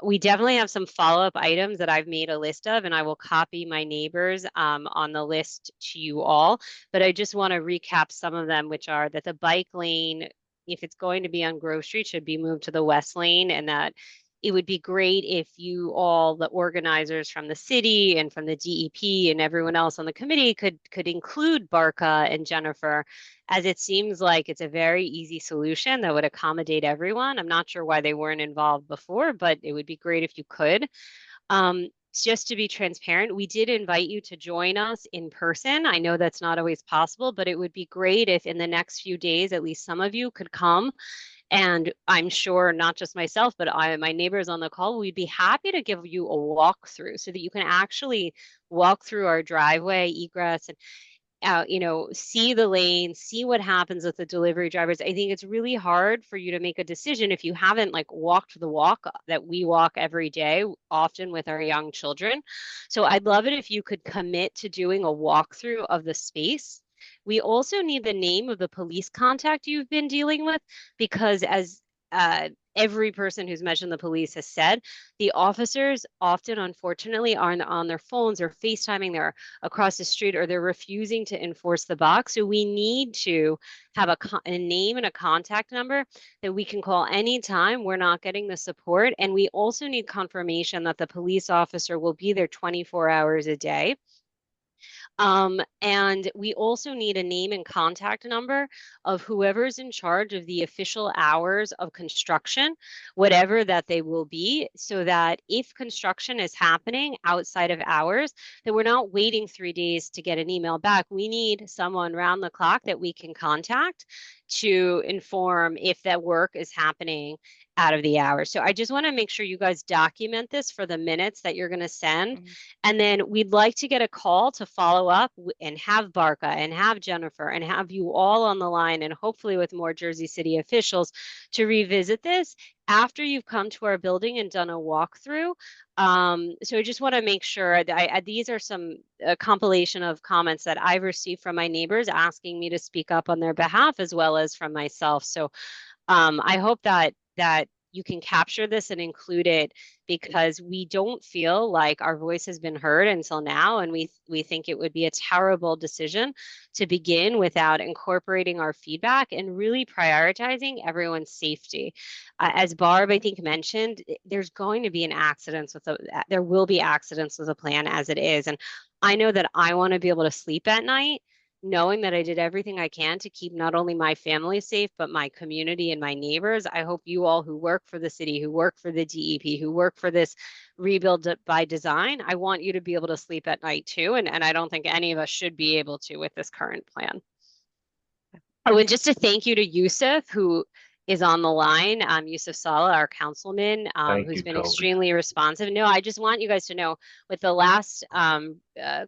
B: We definitely have some follow-up items that I've made a list of, and I will copy my neighbors on the list to you all. But I just want to recap some of them, which are that the bike lane, if it's going to be on Grove Street, should be moved to the west lane, and that it would be great if you all, the organizers from the city and from the DEP and everyone else on the committee could include Barca and Jennifer, as it seems like it's a very easy solution that would accommodate everyone. I'm not sure why they weren't involved before, but it would be great if you could. Just to be transparent, we did invite you to join us in person. I know that's not always possible, but it would be great if in the next few days, at least some of you could come And I'm sure not just myself, but my neighbors on the call, we'd be happy to give you a walkthrough so that you can actually walk through our driveway egress and see the lane, see what happens with the delivery drivers. I think it's really hard for you to make a decision if you haven't like walked the walk that we walk every day, often with our young children. So I'd love it if you could commit to doing a walkthrough of the space. We also need the name of the police contact you've been dealing with, because as every person who's mentioned the police has said, the officers often, unfortunately, are on their phones or FaceTiming, they're across the street, or they're refusing to enforce the box. So we need to have a name and a contact number that we can call anytime we're not getting the support. And we also need confirmation that the police officer will be there 24 hours a day. And we also need a name and contact number of whoever's in charge of the official hours of construction, whatever that they will be, so that if construction is happening outside of hours, that we're not waiting 3 days to get an email back. We need someone round the clock that we can contact to inform if that work is happening out of the hours. So I just want to make sure you guys document this for the minutes that you're going to send. And then we'd like to get a call to follow up and have Barca and have Jennifer and have you all on the line, and hopefully with more Jersey City officials, to revisit this after you've come to our building and done a walkthrough. So I just want to make sure that these are some compilation of comments that I've received from my neighbors asking me to speak up on their behalf, as well as from myself. So I hope that you can capture this and include it, because we don't feel like our voice has been heard until now, and we think it would be a terrible decision to begin without incorporating our feedback and really prioritizing everyone's safety. As Barb, I think, mentioned, there's going to be there will be accidents with a plan as it is, and I know that I want to be able to sleep at night knowing that I did everything I can to keep not only my family safe, but my community and my neighbors. I hope you all who work for the city, who work for the DEP, who work for this rebuild by design, I want you to be able to sleep at night too. And I don't think any of us should be able to with this current plan. Oh, and just a thank you to Yusuf, who is on the line, Yusuf Saleh, our councilman, who's been extremely responsive. No, I just want you guys to know, with the last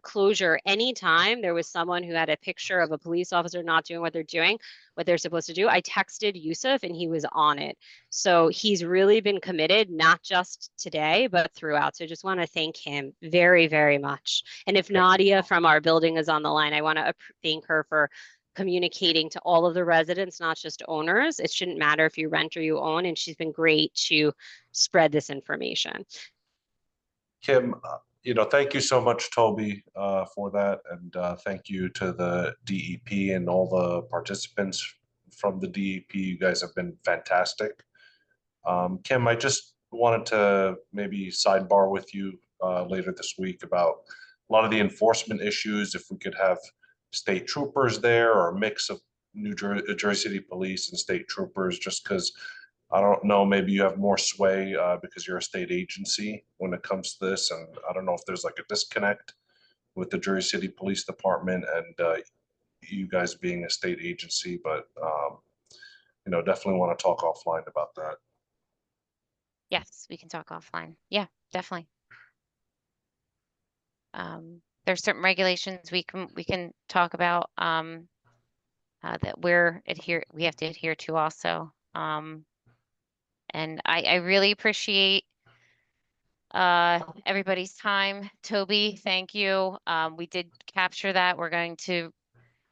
B: closure, anytime there was someone who had a picture of a police officer not doing what they're supposed to do, I texted Yusuf and he was on it. So he's really been committed, not just today, but throughout. So I just want to thank him very, very much. And if Nadia from our building is on the line, I want to thank her for communicating to all of the residents, not just owners. It shouldn't matter if you rent or you own, and she's been great to spread this information.
D: Kim, thank you so much, Toby, for that. And thank you to the DEP and all the participants from the DEP. You guys have been fantastic. Kim, I just wanted to maybe sidebar with you later this week about a lot of the enforcement issues. If we could have state troopers there, or a mix of Jersey City Police and state troopers, just because I don't know, maybe you have more sway because you're a state agency when it comes to this. And I don't know if there's like a disconnect with the Jersey City Police Department and you guys being a state agency, but definitely want to talk offline about that.
A: Yes, we can talk offline. Yeah, definitely. There's certain regulations we can talk about that we have to adhere to also. And I really appreciate everybody's time. Toby, thank you. We did capture that. We're going to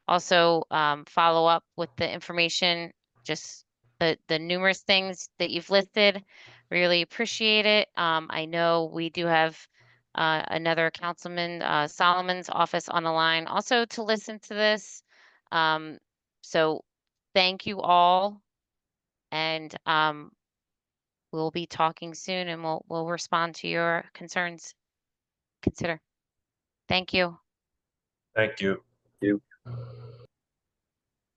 A: also follow up with the information, just the numerous things that you've listed. Really appreciate it. I know we do have another Councilman Solomon's office on the line also to listen to this. So thank you all, and we'll be talking soon, and we'll respond to your concerns. Consider. Thank you.
D: Thank you.
F: Thank you.